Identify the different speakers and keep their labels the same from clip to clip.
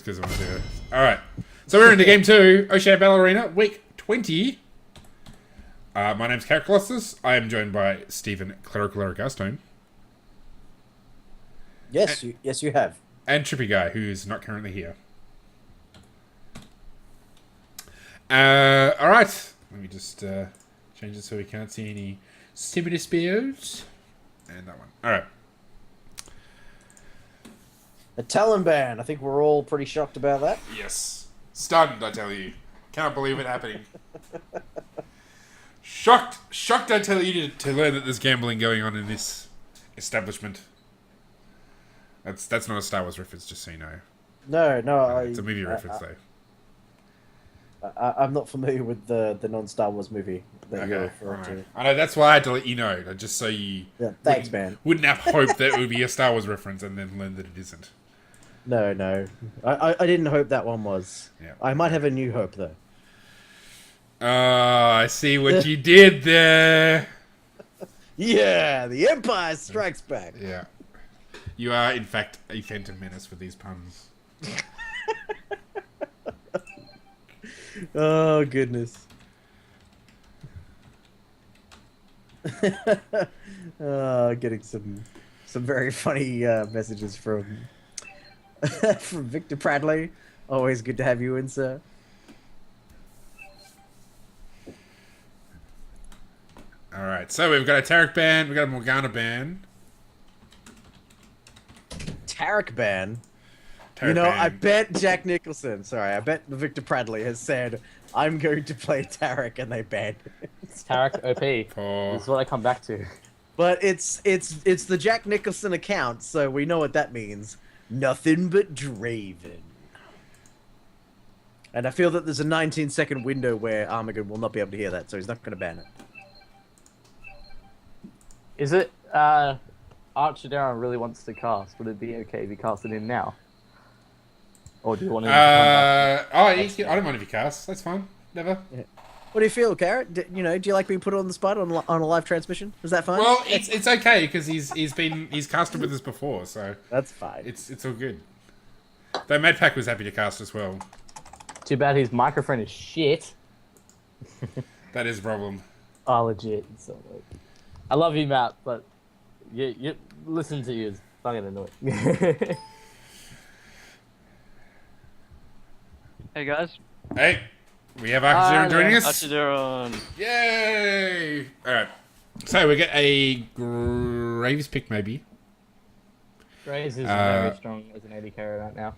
Speaker 1: because I want to do it. Alright. So we're into game 2, OCE Battle Arena, week 20. My name's Carrot Colossus. I am joined by Stephen Clerical Garstone.
Speaker 2: Yes, you have.
Speaker 1: And Trippy Guy, who's not currently here. Alright. Let me just change it so we can't see any similar spears. And that one. Alright.
Speaker 2: A Talon ban. I think we're all pretty shocked about that.
Speaker 1: Yes. Stunned, I tell you. Cannot believe it happening. Shocked, I tell you, to learn that there's gambling going on in this establishment. That's not a Star Wars reference, just so you know.
Speaker 2: No,
Speaker 1: it's a movie reference, though.
Speaker 2: I'm not familiar with the non-Star Wars movie that you're referring to.
Speaker 1: I know, that's why I had to let you know, just so you
Speaker 2: thanks, man.
Speaker 1: Wouldn't have hoped that it would be a Star Wars reference and then learn that it isn't.
Speaker 2: No. I didn't hope that one was.
Speaker 1: Yeah.
Speaker 2: I might have a new hope, though.
Speaker 1: Oh, I see what you did there.
Speaker 2: Yeah, the Empire Strikes Back.
Speaker 1: Yeah. You are, in fact, a Phantom Menace with these puns.
Speaker 2: Oh, goodness. Getting some very funny messages from from Victor Pradley. Always good to have you in, sir.
Speaker 1: Alright, so we've got a Tarek ban, we've got a Morgana ban.
Speaker 2: Tarek ban?
Speaker 1: Tarek ban.
Speaker 2: I bet Jack Nicholson, I bet Victor Pradley has said, I'm going to play Tarek, and they banned it.
Speaker 3: Tarek OP. This is what I come back to.
Speaker 2: But it's the Jack Nicholson account, so we know what that means. Nothing but Draven. And I feel that there's a 19-second window where Armageddon will not be able to hear that, so he's not going to ban it.
Speaker 3: Is it, Archidara really wants to cast? Would it be okay if he casted in now? Or do you want him to come back?
Speaker 1: I don't mind if he casts. That's fine. Never.
Speaker 2: Yeah. What do you feel, Carrot? Do you like being put on the spot on a live transmission? Is that fine?
Speaker 1: Well, it's okay because he's casted with us before, so
Speaker 2: that's fine.
Speaker 1: It's all good. Though Mad Pack was happy to cast as well.
Speaker 3: Too bad his microphone is shit.
Speaker 1: That is a problem.
Speaker 3: Oh, legit. So, I love you, Matt, but you listen to you is fucking annoying.
Speaker 4: Hey guys.
Speaker 1: Hey, we have Archidara joining us.
Speaker 4: Archidara.
Speaker 1: Yay! Alright. So we get a Graves pick, maybe.
Speaker 3: Graves is very strong as an AD carry right now.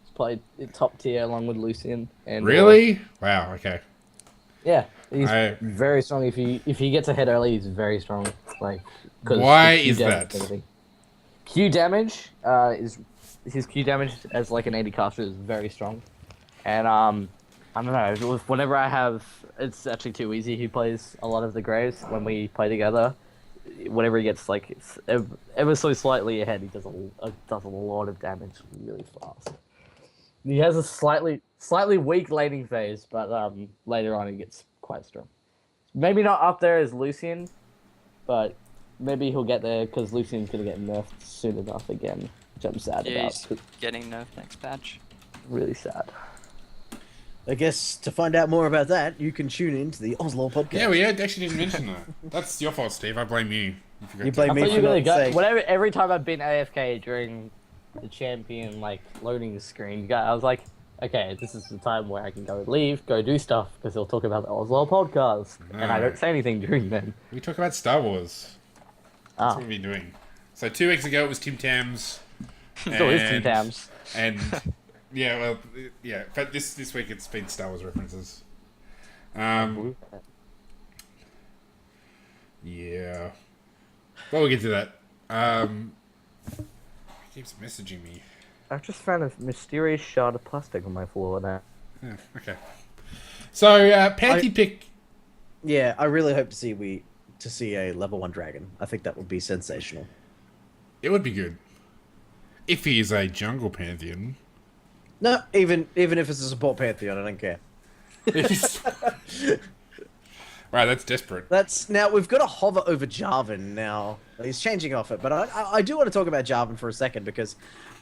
Speaker 3: He's played top tier along with Lucian. And
Speaker 1: really? Wow, okay.
Speaker 3: Yeah, he's very strong. If he gets ahead early, he's very strong.
Speaker 1: Why is that?
Speaker 3: Q damage is his Q damage as like an AD caster is very strong. And I don't know. Whenever I have, it's actually too easy. He plays a lot of the Graves when we play together. Whenever he gets like it's ever so slightly ahead, he does a lot of damage really fast. He has a slightly weak laning phase, but later on he gets quite strong. Maybe not up there as Lucian, but maybe he'll get there because Lucian's gonna get nerfed soon enough again, which I'm sad about.
Speaker 4: He's getting nerfed next patch.
Speaker 3: Really sad.
Speaker 2: I guess to find out more about that, you can tune in to the Oslo podcast.
Speaker 1: Yeah, we actually didn't mention that. That's your fault, Steve. I blame you.
Speaker 2: You blame me for
Speaker 3: not
Speaker 2: not saying.
Speaker 3: Every time I've been AFK during the champion loading screen, I was like, okay, this is the time where I can go do stuff because they'll talk about the Oslo podcast, and I don't say anything during then.
Speaker 1: We talk about Star Wars. That's what we've been doing. So 2 weeks ago it was Tim Tams.
Speaker 3: So it's Tim Tams.
Speaker 1: And yeah, but this week it's been Star Wars references. Yeah. Well, we'll get to that. He keeps messaging me.
Speaker 3: I've just found a mysterious shard of plastic on my floor now.
Speaker 1: Yeah, okay. So, Panty pick.
Speaker 2: Yeah, I really hope to see a level 1 dragon. I think that would be sensational.
Speaker 1: It would be good. If he is a jungle pantheon.
Speaker 2: No, even if it's a support pantheon, I don't care.
Speaker 1: Right, that's desperate.
Speaker 2: Now we've got to hover over Jarvan now. He's changing off it, but I do want to talk about Jarvan for a second because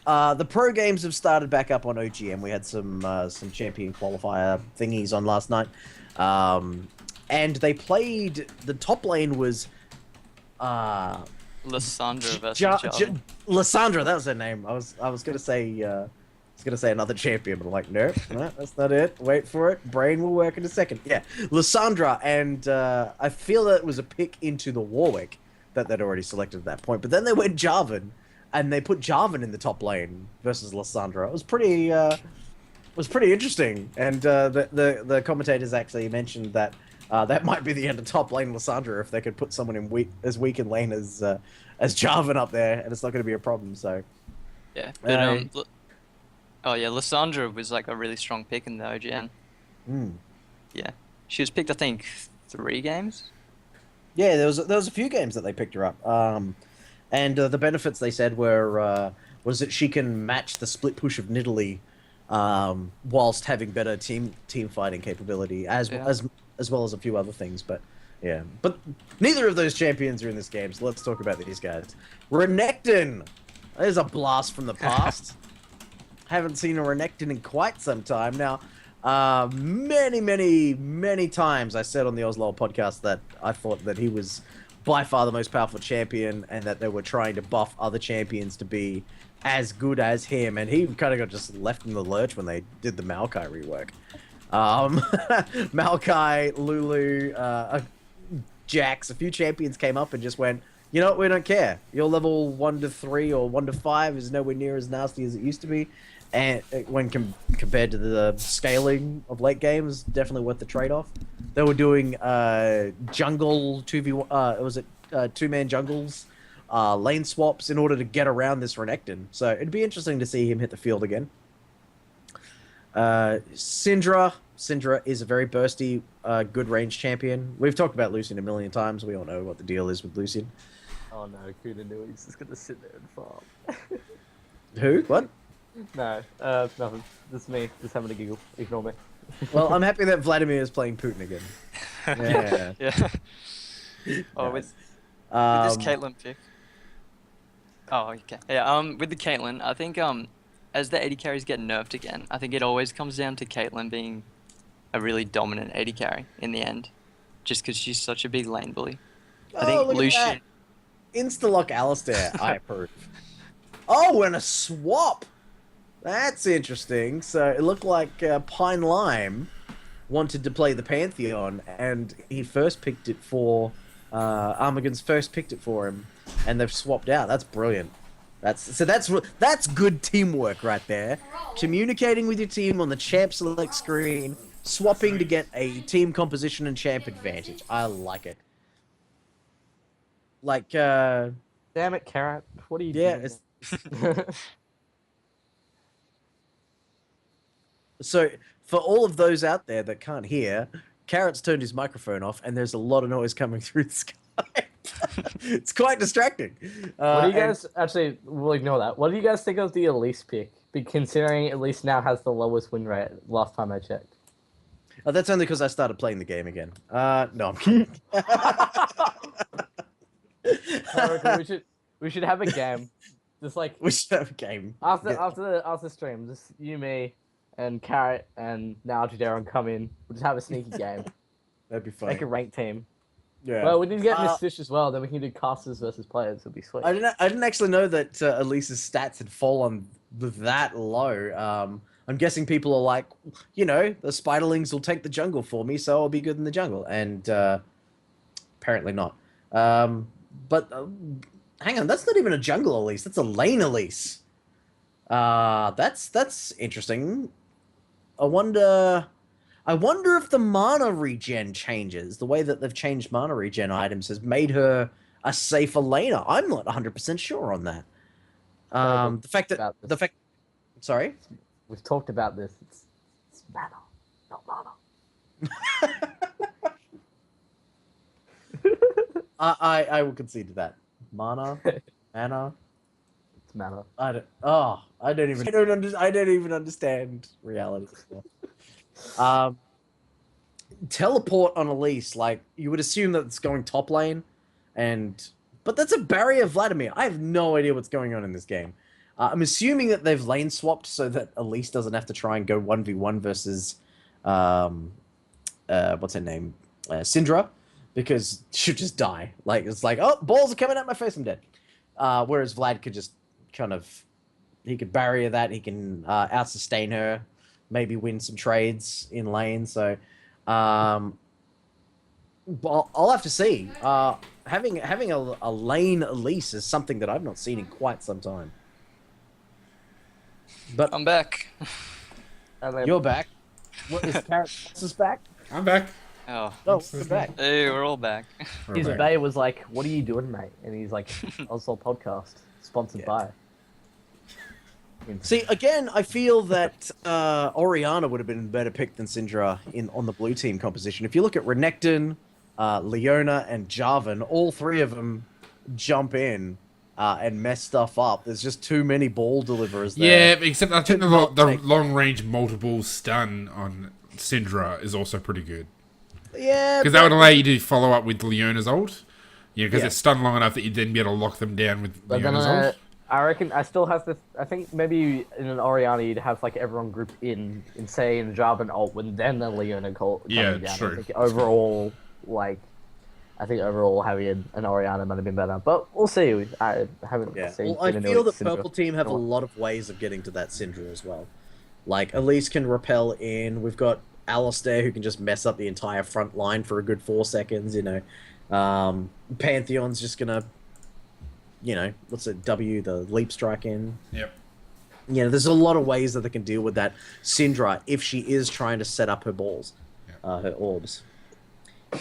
Speaker 2: The pro games have started back up on OGM. We had some champion qualifier thingies on last night, and they played. The top lane was
Speaker 4: Lysandra versus Jarvan.
Speaker 2: Lysandra. That was her name. I was gonna say another champion, but I'm like, no, that's not it. Wait for it. Brain will work in a second. Yeah, Lysandra, and I feel that it was a pick into the Warwick that they'd already selected at that point. But then they went Jarvan, and they put Jarvan in the top lane versus Lysandra. It was pretty interesting. And the commentators actually mentioned that that might be the end of top lane Lysandra if they could put someone in as weak in lane as Jarvan up there, and it's not going to be a problem. So
Speaker 4: Yeah, but oh yeah, Lysandra was like a really strong pick in the OGN. Yeah, she was picked I think 3 games.
Speaker 2: Yeah, there was a few games that they picked her up, and the benefits they said was that she can match the split push of Nidalee, whilst having better team fighting capability as well as a few other things. But yeah, but neither of those champions are in this game, so let's talk about these guys. Renekton, there's a blast from the past. Haven't seen a Renekton in quite some time now. Many times I said on the Oslo podcast that I thought that he was by far the most powerful champion and that they were trying to buff other champions to be as good as him, and he kind of got just left in the lurch when they did the Maokai rework. Maokai, Lulu, Jax, a few champions came up and just went, you know what, we don't care. Your level 1 to 3 or 1 to 5 is nowhere near as nasty as it used to be. And when compared to the scaling of late games, definitely worth the trade-off. They were doing jungle 2v1, was it 2-man jungles, lane swaps in order to get around this Renekton. So it'd be interesting to see him hit the field again. Syndra is a very bursty, good range champion. We've talked about Lucian a million times. We all know what the deal is with Lucian.
Speaker 3: Oh no, Kuda knew he's just gonna sit there and farm.
Speaker 2: Who? What?
Speaker 3: No, nothing. Just me, just having a giggle. Ignore me.
Speaker 2: Well, I'm happy that Vladimir is playing Putin again. Yeah.
Speaker 4: Yeah. Oh, with this Caitlyn pick. Oh, okay. Yeah. With the Caitlyn, I think as the AD carries get nerfed again, I think it always comes down to Caitlyn being a really dominant AD carry in the end, just because she's such a big lane bully. I think
Speaker 2: look
Speaker 4: Lucian.
Speaker 2: at that. Insta-lock Alistair, I approve. Oh, and a swap! That's interesting. So it looked like Pine Lime wanted to play the Pantheon, and he first picked it for... Armagan's first picked it for him, and they've swapped out. That's brilliant. That's good teamwork right there. Communicating with your team on the champ select screen, swapping to get a team composition and champ advantage. I like it. Like,
Speaker 3: Damn it, Carrot. What are you doing?
Speaker 2: So, for all of those out there that can't hear, Carrot's turned his microphone off, and there's a lot of noise coming through the sky. It's quite distracting.
Speaker 3: What do you guys... Actually, we'll ignore that. What do you guys think of the Elise pick? Considering Elise now has the lowest win rate last time I checked.
Speaker 2: Oh, that's only because I started playing the game again. No, I'm kidding.
Speaker 3: we should have a game. Just like...
Speaker 2: We should have a game.
Speaker 3: After stream, just you, me, and Carrot, and now Jaderon come in. We'll just have a sneaky game.
Speaker 2: That'd be fun.
Speaker 3: Make a ranked team.
Speaker 2: Yeah.
Speaker 3: Well, we need to get Miss Fish as well. Then we can do casters versus players. It'll be sweet.
Speaker 2: I didn't actually know that Elise's stats had fallen that low. I'm guessing people are like, you know, the Spiderlings will take the jungle for me, so I'll be good in the jungle. And apparently not. But hang on, that's not even a jungle Elise. That's a lane Elise. That's interesting. I wonder if the mana regen changes. The way that they've changed mana regen items has made her a safer laner. I'm not 100% sure on that. Sorry?
Speaker 3: We've talked about this. It's mana, not mana.
Speaker 2: I will concede to that. Mana? Mana?
Speaker 3: It's mana.
Speaker 2: I don't even understand reality. Teleport on Elise, like, you would assume that it's going top lane, but that's a barrier Vladimir. I have no idea what's going on in this game. I'm assuming that they've lane swapped so that Elise doesn't have to try and go 1v1 versus, what's her name? Syndra, because she'll just die. Like, it's like, oh, balls are coming at my face, I'm dead. Whereas Vlad could just kind of, he could barrier that, he can out-sustain her, maybe win some trades in lane, so... Well, I'll have to see. Having a lane Elise is something that I've not seen in quite some time. But
Speaker 4: I'm back.
Speaker 2: you're back. What is Carrot's back?
Speaker 1: I'm back.
Speaker 4: Oh.
Speaker 2: No, we're back.
Speaker 4: Hey, we're all back.
Speaker 1: We're
Speaker 3: His
Speaker 1: back.
Speaker 3: Bay was like, "What are you doing, mate?" And he's like, "Oslo podcast, sponsored by."
Speaker 2: See, again, I feel that Oriana would have been a better pick than Syndra on the blue team composition. If you look at Renekton, Leona, and Jarvan, all three of them jump in and mess stuff up. There's just too many ball deliverers there.
Speaker 1: Yeah, except I think the long-range multiple stun on Syndra is also pretty good.
Speaker 2: Yeah,
Speaker 1: Because that would allow you to follow up with Leona's ult. Yeah, because
Speaker 2: Yeah.
Speaker 1: it's stunned long enough that you'd then be able to lock them down with
Speaker 3: But then
Speaker 1: Leona's ult.
Speaker 3: I reckon I still have this. I think maybe in an Oriana you'd have like everyone grouped in say in Jarvan ult, when then the Leona coming
Speaker 1: Yeah,
Speaker 3: down.
Speaker 1: true.
Speaker 3: I think overall, having an Oriana might have been better, but we'll see. I haven't
Speaker 2: Yeah.
Speaker 3: seen.
Speaker 2: Well, I
Speaker 3: been
Speaker 2: feel that
Speaker 3: Syndra.
Speaker 2: purple team have a lot of ways of getting to that Syndra as well. Like, Elise can repel in. We've got Alistair who can just mess up the entire front line for a good 4 seconds, you know. Pantheon's just gonna, you know, what's it, the leap strike in.
Speaker 1: Yep.
Speaker 2: You know, there's a lot of ways that they can deal with that Syndra if she is trying to set up her balls, her orbs.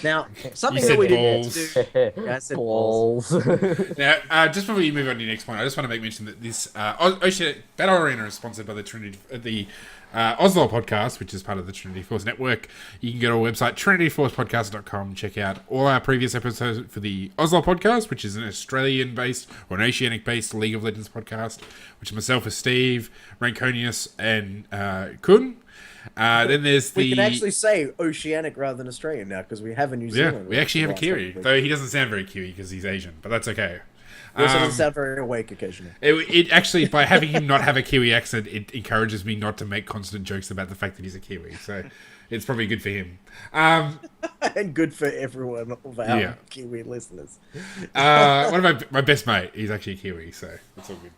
Speaker 2: Now, something
Speaker 1: You
Speaker 2: that we
Speaker 1: said
Speaker 2: didn't
Speaker 1: balls.
Speaker 2: get to do... Yeah, I said balls.
Speaker 3: Balls.
Speaker 1: Now, just before you move on to your next point, I just want to make mention that this Battle Arena is sponsored by the Oslo podcast, which is part of the Trinity Force Network. You can go to our website, trinityforcepodcast.com, check out all our previous episodes for the Oslo podcast, which is an Australian-based or an Oceanic-based League of Legends podcast, which myself is Steve, Ranconius, and Kun. Then there's
Speaker 2: We can actually say Oceanic rather than Australian now, because we have a New
Speaker 1: Yeah,
Speaker 2: Zealand.
Speaker 1: we actually have a
Speaker 2: last
Speaker 1: Kiwi,
Speaker 2: couple of
Speaker 1: though he doesn't sound very Kiwi because he's Asian, but that's okay.
Speaker 2: He also doesn't sound very awake occasionally.
Speaker 1: It actually, by having him not have a Kiwi accent, it encourages me not to make constant jokes about the fact that he's a Kiwi. So it's probably good for him.
Speaker 2: And good for everyone of our
Speaker 1: Yeah.
Speaker 2: Kiwi listeners.
Speaker 1: One of my best mate, he's actually a Kiwi, so it's all good.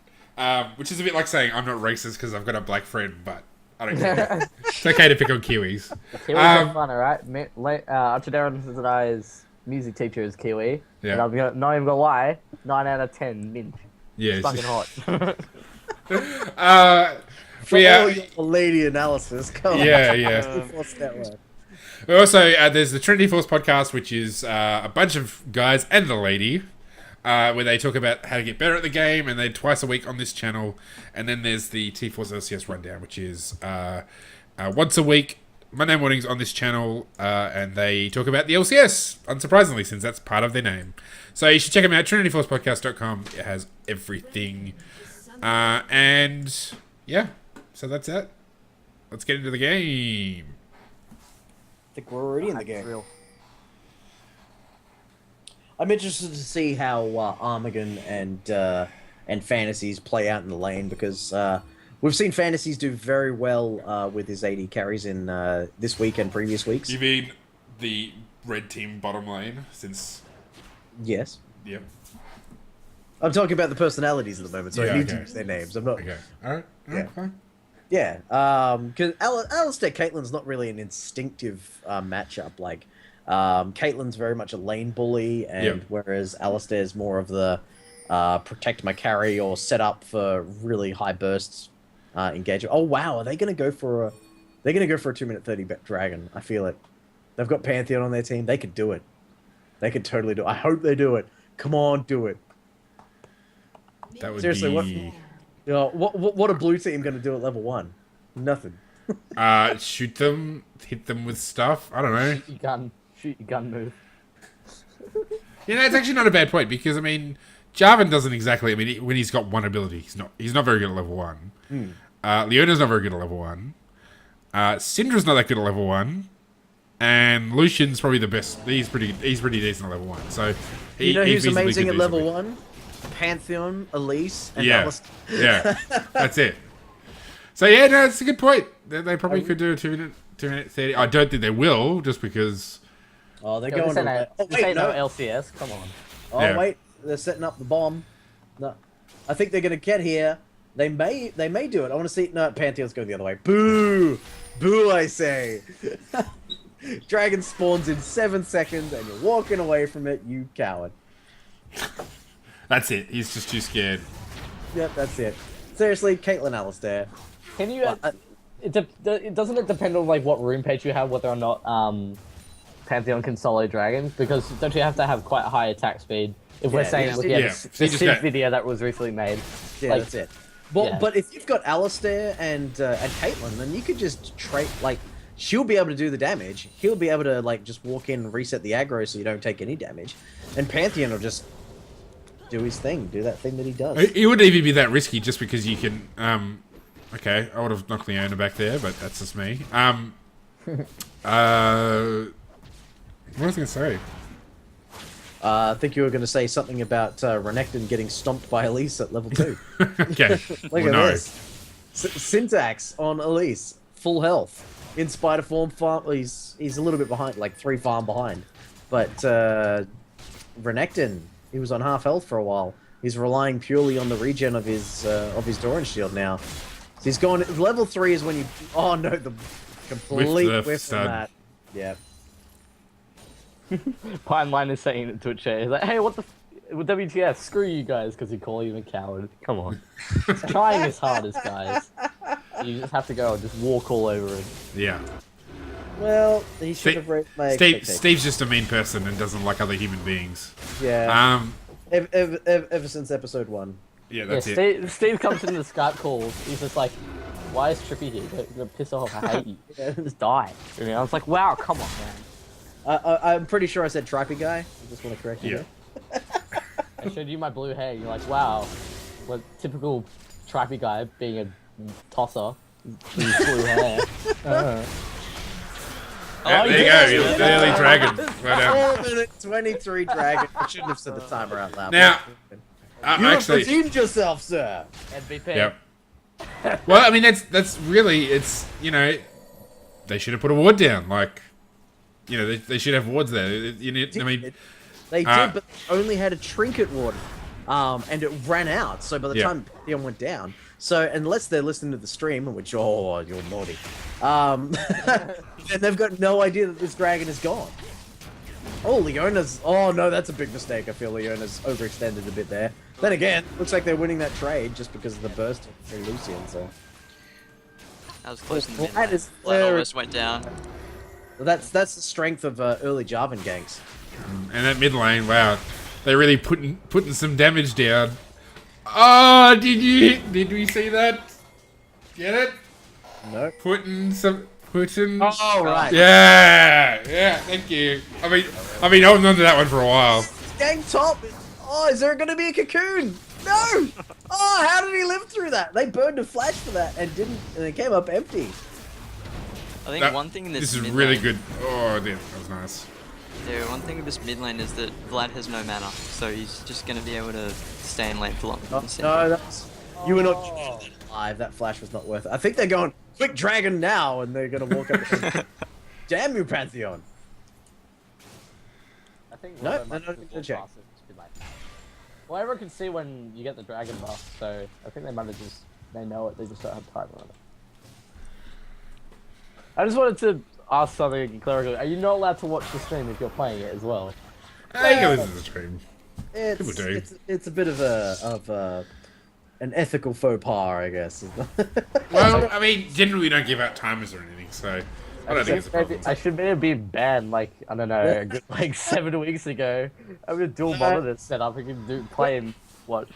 Speaker 1: Which is a bit like saying I'm not racist because I've got a black friend, but I don't care. It's okay to pick on Kiwis.
Speaker 3: Kiwis are fun, alright? Archidarian's music teacher is Kiwi.
Speaker 1: Yeah.
Speaker 3: And I'm not even gonna lie, 9 out of 10 mint.
Speaker 1: Yeah,
Speaker 3: It's fucking hot.
Speaker 2: For
Speaker 1: we,
Speaker 2: all your lady analysis, come
Speaker 1: yeah,
Speaker 2: on.
Speaker 1: yeah.
Speaker 2: Force Network.
Speaker 1: We also, there's the Trinity Force podcast, which is a bunch of guys and the lady, where they talk about how to get better at the game, and they're twice a week on this channel. And then there's the T-Force LCS Rundown, which is once a week, Monday mornings on this channel, and they talk about the LCS, unsurprisingly, since that's part of their name. So you should check them out, trinityforcepodcast.com. It has everything. And, yeah, so that's it. Let's get into the game.
Speaker 2: I think we're already in the game. I'm interested to see how Armageddon and Fantasies play out in the lane, because we've seen Fantasies do very well with his AD carries in this week and previous weeks.
Speaker 1: You mean the red team bottom lane since...
Speaker 2: Yes.
Speaker 1: Yep.
Speaker 2: I'm talking about the personalities at the moment, so
Speaker 1: Yeah,
Speaker 2: I need to
Speaker 1: okay.
Speaker 2: use their names. I'm not...
Speaker 1: Okay. Alright.
Speaker 2: Yeah.
Speaker 1: Fine.
Speaker 2: Yeah, because Alistair Caitlyn's not really an instinctive matchup. Like, Caitlyn's very much a lane bully, and
Speaker 1: Yep.
Speaker 2: whereas Alistair's more of the protect my carry or set up for really high bursts engagement. Oh wow, are they going to go for a? They're going to go for a 2-minute 30 dragon. I feel it. They've got Pantheon on their team. They could do it. They could totally do it. I hope they do it. Come on, do it.
Speaker 1: That would
Speaker 2: Seriously,
Speaker 1: be...
Speaker 2: You know, what a blue team going to do at level 1? Nothing.
Speaker 1: Shoot them, hit them with stuff. I don't know.
Speaker 3: Shoot your gun move.
Speaker 1: You know, it's actually not a bad point because I mean, Jarvan doesn't exactly. I mean, when he's got one ability, he's not very good at level 1. Leona's not very good at level 1. Syndra's not that good at level 1, and Lucian's probably the best. He's pretty decent at level 1. So
Speaker 2: You know who's
Speaker 1: feasibly
Speaker 2: amazing
Speaker 1: could
Speaker 2: at
Speaker 1: do
Speaker 2: level
Speaker 1: something.
Speaker 2: 1? Pantheon, Elise, and
Speaker 1: Yeah.
Speaker 2: Alistair.
Speaker 1: Yeah, that's it. So yeah, no, it's a good point. They probably could do a 2-minute 30. I don't think they will, just because.
Speaker 2: Oh, they're
Speaker 3: Yo,
Speaker 2: going
Speaker 3: this
Speaker 2: to...
Speaker 3: ain't no LCS. Come on.
Speaker 2: Oh,
Speaker 1: Yeah.
Speaker 2: wait. They're setting up the bomb. No. I think they're going to get here. They may do it. I want to see... No, Pantheon's going the other way. Boo! Boo, I say. Dragon spawns in 7 seconds, and you're walking away from it, you coward.
Speaker 1: That's it. He's just too scared.
Speaker 2: Yep, that's it. Seriously, Caitlyn Alistair.
Speaker 3: Can you? Doesn't it depend on like what room page you have, whether or not Pantheon can solo dragons? Because don't you have to have quite a high attack speed? If we're saying, look,
Speaker 1: yeah.
Speaker 3: this
Speaker 1: So you just
Speaker 3: Civ
Speaker 1: got-
Speaker 3: video that was recently made.
Speaker 2: Yeah,
Speaker 3: Like,
Speaker 2: that's it. Well,
Speaker 3: yeah.
Speaker 2: but if you've got Alistair and Caitlyn, then you could just trade, like, she'll be able to do the damage. He'll be able to, like, just walk in and reset the aggro so you don't take any damage. And Pantheon will just do his thing, do that thing that he does.
Speaker 1: It wouldn't even be that risky just because you can. Okay, I would have knocked Leona back there, but that's just me. What was I going to say?
Speaker 2: I think you were going to say something about Renekton getting stomped by Elise at level 2.
Speaker 1: Okay.
Speaker 2: Look
Speaker 1: well,
Speaker 2: at
Speaker 1: no.
Speaker 2: this. Syntax on Elise, full health. In spider form, farm, he's a little bit behind, like 3 farm behind. But Renekton, he was on half health for a while. He's relying purely on the regen of his Doran shield now. So he's going. Level 3 is when you. Oh no, the complete
Speaker 1: the
Speaker 2: whiff
Speaker 1: stud.
Speaker 2: on that. Yeah.
Speaker 3: Pine Line is saying it to a chat. He's like, hey, what the with WTF? Screw you guys, because you call him a coward. Come on. He's trying his hardest, guys. You just have to go and just walk all over him.
Speaker 1: Yeah.
Speaker 2: Well, he should have raised my expectations.
Speaker 1: Steve's just a mean person and doesn't like other human beings.
Speaker 2: Yeah. Ever since episode 1.
Speaker 1: Yeah,
Speaker 3: Yeah,
Speaker 1: that's it.
Speaker 3: Steve comes in the Skype calls. He's just like, why is Trippy here? You're gonna piss off. I hate you. Just die. You know, I was like, wow, come on, man.
Speaker 2: I'm pretty sure I said Trippy guy. I just want to correct you.
Speaker 1: Yeah.
Speaker 2: there.
Speaker 3: I showed you my blue hair. You're like, wow, what typical Trippy guy being a tosser with blue hair.
Speaker 1: Yeah, there you go. You're clearly dragon. Well done.
Speaker 2: 4 minute 23 dragon. I shouldn't have said the timer out loud.
Speaker 1: Now,
Speaker 2: you have
Speaker 1: actually,
Speaker 2: redeemed yourself, sir.
Speaker 3: MVP.
Speaker 1: yep. Well, I mean, that's really, it's, you know, they should have put a ward down. Like, you know, they should have wards there. You need, I mean,
Speaker 2: They did, but they only had a trinket ward, and it ran out. So by the
Speaker 1: Yeah.
Speaker 2: time Theon went down, so unless they're listening to the stream, which you're naughty, and they've got no idea that this dragon is gone. Oh, Leona's. Oh no, that's a big mistake. I feel Leona's overextended a bit there. Then again, looks like they're winning that trade just because of the burst of Lucian. So
Speaker 4: That was close in the
Speaker 2: Well,
Speaker 4: mid
Speaker 2: that
Speaker 4: lane.
Speaker 2: is
Speaker 4: Flat
Speaker 2: very-
Speaker 4: almost went down.
Speaker 2: that's the strength of early Jarvan ganks.
Speaker 1: and that mid lane, wow, they're really putting some damage down. Oh, did we see that? Get it?
Speaker 2: No.
Speaker 1: Putting.
Speaker 2: Oh right.
Speaker 1: Yeah, thank you. I mean, I was onto that one for a while.
Speaker 2: Gang top. Oh, is there going to be a cocoon? No. Oh, how did he live through that? They burned a flash for that and it came up empty.
Speaker 4: I think
Speaker 1: That-
Speaker 4: one thing in this
Speaker 1: This is
Speaker 4: mid
Speaker 1: really
Speaker 4: lane,
Speaker 1: good. Oh, damn, that was nice.
Speaker 4: Yeah, one thing with this mid lane is that Vlad has no mana, so he's just going to be able to stay in lane for longer
Speaker 2: Oh,
Speaker 4: than Sin.
Speaker 2: no, that's you were not alive. That flash was not worth it. I think they're going quick dragon now, and they're going to walk up. And, damn you, Pantheon!
Speaker 3: I think
Speaker 2: No,
Speaker 3: Robo
Speaker 2: no,
Speaker 3: might
Speaker 2: no,
Speaker 3: just
Speaker 2: no,
Speaker 3: walk
Speaker 2: check.
Speaker 3: past it, just be like- Well, everyone can see when you get the dragon buff, so I think they might have just, they know it, they just don't have time on it. I just wanted to ask something clerical. Are you not allowed to watch the stream if you're playing it as well?
Speaker 1: Hey, you can listen to the stream. People
Speaker 2: It's,
Speaker 1: do.
Speaker 2: it's a bit of an ethical faux pas, I guess.
Speaker 1: Well, I mean, generally we don't give out timers or anything, so I don't think it's a problem.
Speaker 3: I should maybe be banned, like, I don't know, a good, like 7 weeks ago. I'm a dual monitor set up, I can play and watch.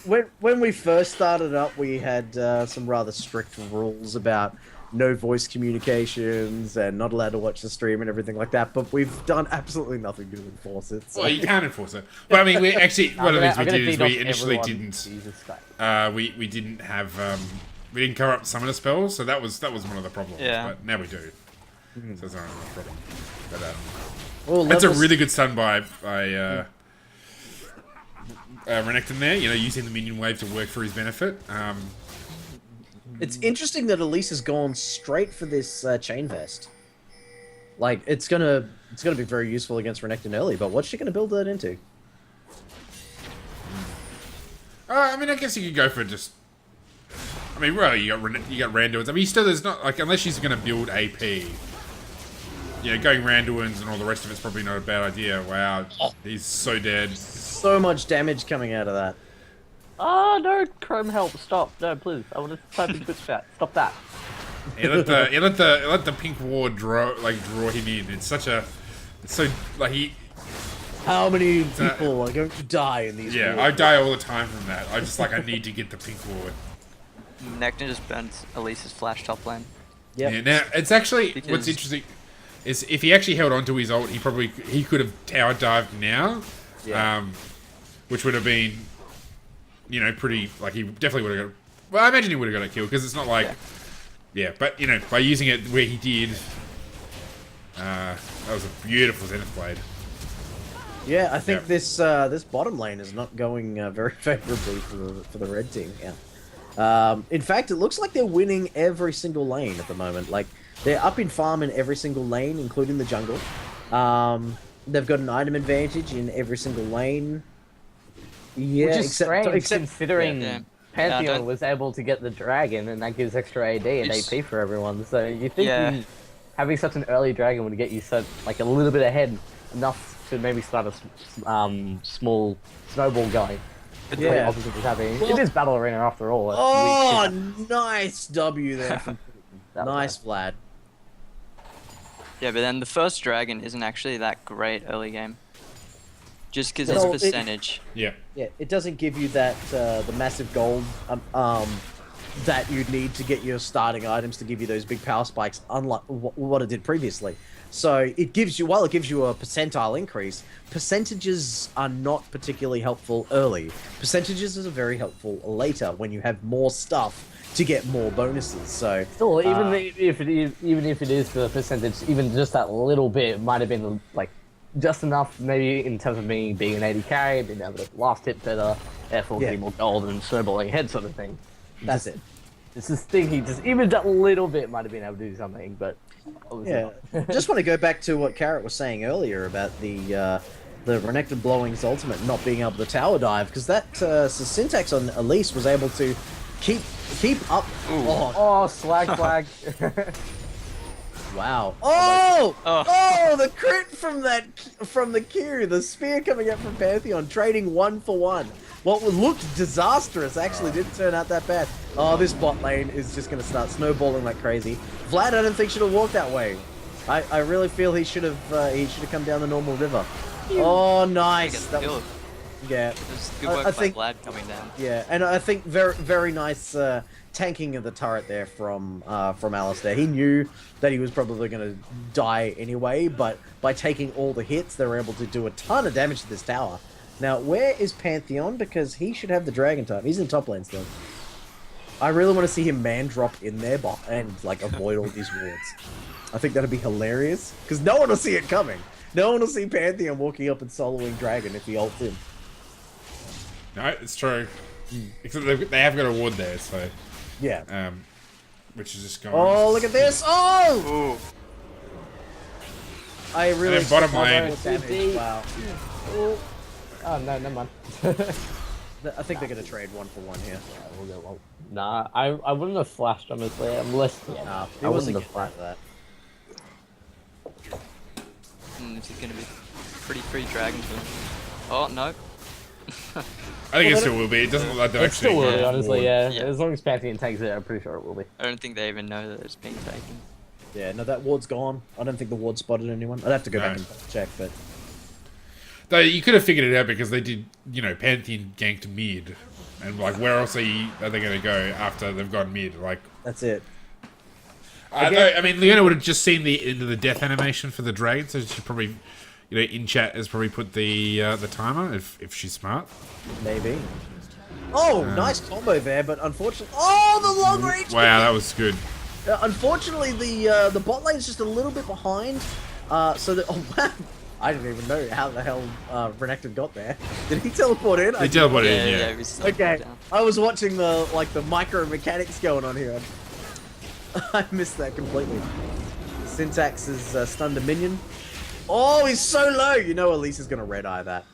Speaker 2: when we first started up, we had some rather strict rules about no voice communications and not allowed to watch the stream and everything like that. But we've done absolutely nothing to enforce it. So.
Speaker 1: Well, you can't enforce it. But I mean, we actually one of the
Speaker 3: I'm
Speaker 1: things we
Speaker 3: gonna
Speaker 1: did is
Speaker 3: DDoS
Speaker 1: we initially
Speaker 3: everyone
Speaker 1: didn't.
Speaker 3: using Skype.
Speaker 1: We didn't have we didn't cover up summoner spells, so that was one of the problems.
Speaker 4: Yeah.
Speaker 1: But now we do. So it's not a problem. But
Speaker 2: Well,
Speaker 1: that's a
Speaker 2: levels-
Speaker 1: really good stun by Renekton there, using the minion wave to work for his benefit.
Speaker 2: It's interesting that Elise has gone straight for this chain vest. Like, it's gonna be very useful against Renekton early, but what's she gonna build that into?
Speaker 1: I mean, I guess you could go for just... I mean, well, you got Randuins. I mean, still, there's not... Like, unless she's going to build AP, going Randuins and all the rest of it's probably not a bad idea. Wow, he's so dead.
Speaker 2: So much damage coming out of that.
Speaker 3: Oh, no, Chrome, help, stop. No, please. I want to type in Twitch chat. Stop that.
Speaker 1: He let the pink ward draw him in. It's so like he.
Speaker 2: How many people are going to die in these?
Speaker 1: Yeah,
Speaker 2: wars?
Speaker 1: I die all the time from that. I need to get the pink ward.
Speaker 4: Nectar just burns Elise's flash top lane.
Speaker 2: Yep.
Speaker 1: Yeah. Now it's actually
Speaker 4: Because-
Speaker 1: what's interesting is if he actually held on to his ult, he could have tower dived now,
Speaker 2: Yeah.
Speaker 1: which would have been, pretty like he definitely would have got. Well, I imagine he would have got a kill because it's not like. Yeah, but by using it where he did, that was a beautiful Zenith Blade.
Speaker 2: Yeah, I think
Speaker 1: Yep.
Speaker 2: this bottom lane is not going very favorably for the red team. Yeah. In fact, it looks like they're winning every single lane at the moment. Like they're up in farm in every single lane, including the jungle. They've got an item advantage in every single lane. Yeah,
Speaker 3: Which is strange, considering
Speaker 4: Yeah.
Speaker 3: Pantheon
Speaker 4: don't-
Speaker 3: was able to get the dragon, and that gives extra AD and
Speaker 4: It's-
Speaker 3: AP for everyone. So you think
Speaker 4: Yeah.
Speaker 3: having such an early dragon would get you a little bit ahead, enough to maybe start a small snowball going. Complete
Speaker 2: Yeah.
Speaker 3: opposite is happening.
Speaker 2: Well-
Speaker 3: It is Battle Arena after all.
Speaker 2: Oh, nice W there. From
Speaker 3: That was
Speaker 2: nice, Vlad.
Speaker 4: Yeah, but then the first dragon isn't actually that great early game. Just because
Speaker 2: No,
Speaker 4: it's
Speaker 2: it-
Speaker 4: percentage.
Speaker 1: Yeah.
Speaker 2: Yeah, it doesn't give you that the massive gold that you need to get your starting items to give you those big power spikes, unlike what it did previously. So it gives you, while it gives you a percentile increase, percentages are not particularly helpful early. Percentages are very helpful later when you have more stuff to get more bonuses. So
Speaker 3: Still, even if it is the percentage, even just that little bit might have been just enough, maybe in terms of me being an 80 carry, being able to last hit better, therefore
Speaker 2: Yeah.
Speaker 3: getting more gold and snowballing ahead sort of thing.
Speaker 2: that's it.
Speaker 3: It's this thing he just, even that little bit might have been able to do something, but obviously
Speaker 2: Yeah,
Speaker 3: not.
Speaker 2: just want to go back to what Carrot was saying earlier about the Renekton Blowing's ultimate not being able to tower dive, because that syntax on Elise was able to keep up. Oh,
Speaker 3: Oh, slag flag.
Speaker 2: wow! Oh,
Speaker 4: Oh.
Speaker 2: the crit from the Q, the spear coming up from Pantheon, trading 1-for-1. What looked disastrous actually didn't turn out that bad. Oh, this bot lane is just going to start snowballing like crazy. Vlad, I don't think should have walked that way. I really feel he should have come down the normal river. Oh, nice. That was, yeah.
Speaker 4: It was good
Speaker 2: I
Speaker 4: work by
Speaker 2: think-
Speaker 4: Vlad coming down.
Speaker 2: Yeah, and I think very nice tanking of the turret there from Alistair. He knew that he was probably going to die anyway, but by taking all the hits, they were able to do a ton of damage to this tower. Now, where is Pantheon? Because he should have the dragon type. He's in top lane still. I really want to see him man drop in there and avoid all these wards. I think that'd be hilarious because no one will see it coming. No one will see Pantheon walking up and soloing dragon if he ults in.
Speaker 1: No, it's true. Except they have got a ward there, so
Speaker 2: Yeah.
Speaker 1: which is just going.
Speaker 2: Oh, look at this! Oh!
Speaker 4: Ooh.
Speaker 2: I really
Speaker 1: then bottom
Speaker 2: took
Speaker 1: lane.
Speaker 2: more damage. Wow.
Speaker 3: Oh, no, never mind.
Speaker 2: I think they're gonna trade 1-for-1 here.
Speaker 3: We'll go well. Nah, I wouldn't have flashed, honestly. I'm less. Yeah,
Speaker 2: Nah,
Speaker 3: I
Speaker 2: he wasn't
Speaker 3: wouldn't have
Speaker 2: getting out
Speaker 3: flashed.
Speaker 2: of that.
Speaker 4: This is going to be pretty free dragon for them. Oh, no.
Speaker 1: I think it still will be. It doesn't look like they're
Speaker 3: It's still
Speaker 1: actually.
Speaker 3: will be,
Speaker 4: Yeah.
Speaker 3: honestly, yeah.
Speaker 4: Yeah.
Speaker 3: As long as Pantheon takes it, I'm pretty sure it will be.
Speaker 4: I don't think they even know that it's being taken.
Speaker 2: Yeah, no, that ward's gone. I don't think the ward spotted anyone. I'd have to go back
Speaker 1: No.
Speaker 2: and check, but
Speaker 1: Though you could have figured it out because they did, Pantheon ganked mid, and where else are they going to go after they've gone mid?
Speaker 2: that's it.
Speaker 1: Leona would have just seen the end of the death animation for the dragon, so she probably, in chat has probably put the timer if she's smart.
Speaker 2: Maybe. Oh, nice combo there, but unfortunately, the long range.
Speaker 1: Wow, that was good.
Speaker 2: Unfortunately, the bot lane is just a little bit behind. So that I didn't even know how the hell Renekton got there. Did he teleport in?
Speaker 1: They teleported in, yeah.
Speaker 4: we slowed
Speaker 2: Okay,
Speaker 4: down.
Speaker 2: I was watching the micro mechanics going on here. I missed that completely. Syntax is stunned a minion. Oh, he's so low. You know, Elise is gonna red eye that.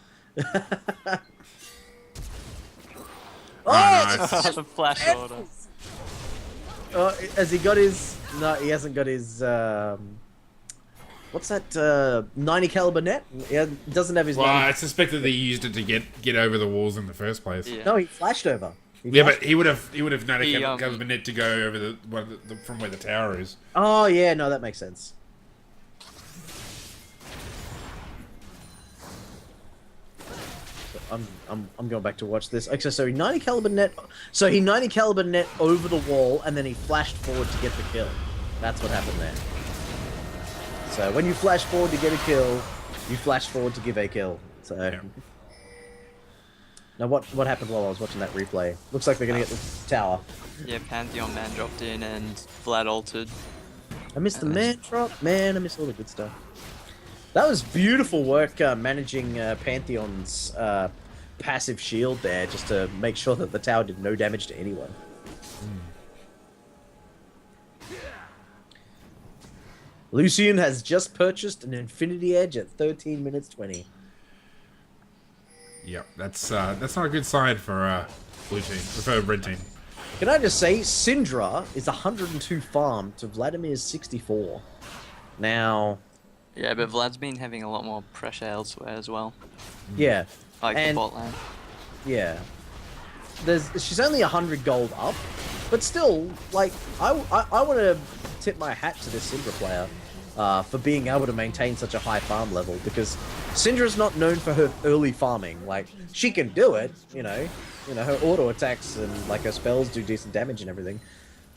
Speaker 1: nice.
Speaker 4: The flash order.
Speaker 2: Has he got his? No, he hasn't got his. What's that? 90 caliber net? He doesn't have his.
Speaker 1: Well,
Speaker 2: 90...
Speaker 1: I suspected that he used it to get over the walls in the first place.
Speaker 4: Yeah.
Speaker 2: No, he flashed over.
Speaker 1: Yeah, but he would have known
Speaker 4: He,
Speaker 1: a caliber net to go over from where the tower is.
Speaker 2: Oh yeah, no, that makes sense. I'm going back to watch this. Okay, so he 90 caliber net. So he 90 caliber net over the wall, and then he flashed forward to get the kill. That's what happened there. So when you flash forward to get a kill, you flash forward to give a kill. So
Speaker 1: Yeah.
Speaker 2: now what happened while I was watching that replay? Looks like they're gonna get the tower.
Speaker 4: Yeah, Pantheon man dropped in and Vlad altered.
Speaker 2: I missed the man drop. Man, I missed all the good stuff. That was beautiful work managing Pantheon's passive shield there, just to make sure that the tower did no damage to anyone. Lucian has just purchased an Infinity Edge at 13 minutes 20.
Speaker 1: Yep, that's not a good sign for blue team, for red team.
Speaker 2: Can I just say, Syndra is 102 farm to Vladimir's 64. Now,
Speaker 4: Yeah, but Vlad's been having a lot more pressure elsewhere as well.
Speaker 2: yeah,
Speaker 4: Like
Speaker 2: And-
Speaker 4: the bot lane.
Speaker 2: yeah. She's only 100 gold up, but still, like, I want to tip my hat to this Syndra player for being able to maintain such a high farm level, because Syndra's not known for her early farming. Like, she can do it, you know, her auto attacks and like her spells do decent damage and everything.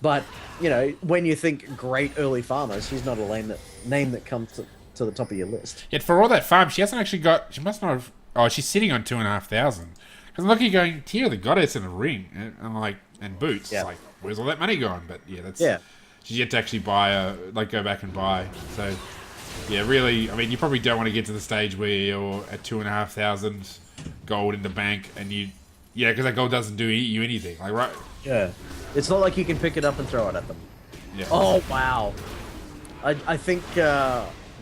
Speaker 2: But, you know, when you think great early farmer, she's not a name that comes to the top of your list.
Speaker 1: Yet for all that farm, she hasn't actually got. She must not have. Oh, she's sitting on 2,500. Because I'm looking, going, Tear the Goddess in a ring, and I'm like, and boots.
Speaker 2: Yeah.
Speaker 1: It's like, where's all that money gone? But yeah, that's.
Speaker 2: Yeah.
Speaker 1: She's yet to actually buy go back and buy. So, yeah, really, I mean, you probably don't want to get to the stage where you're at 2,500 gold in the bank, and because that gold doesn't do you anything. Like, right?
Speaker 2: Yeah. It's not like you can pick it up and throw it at them.
Speaker 1: Yeah.
Speaker 2: Oh, wow. I think,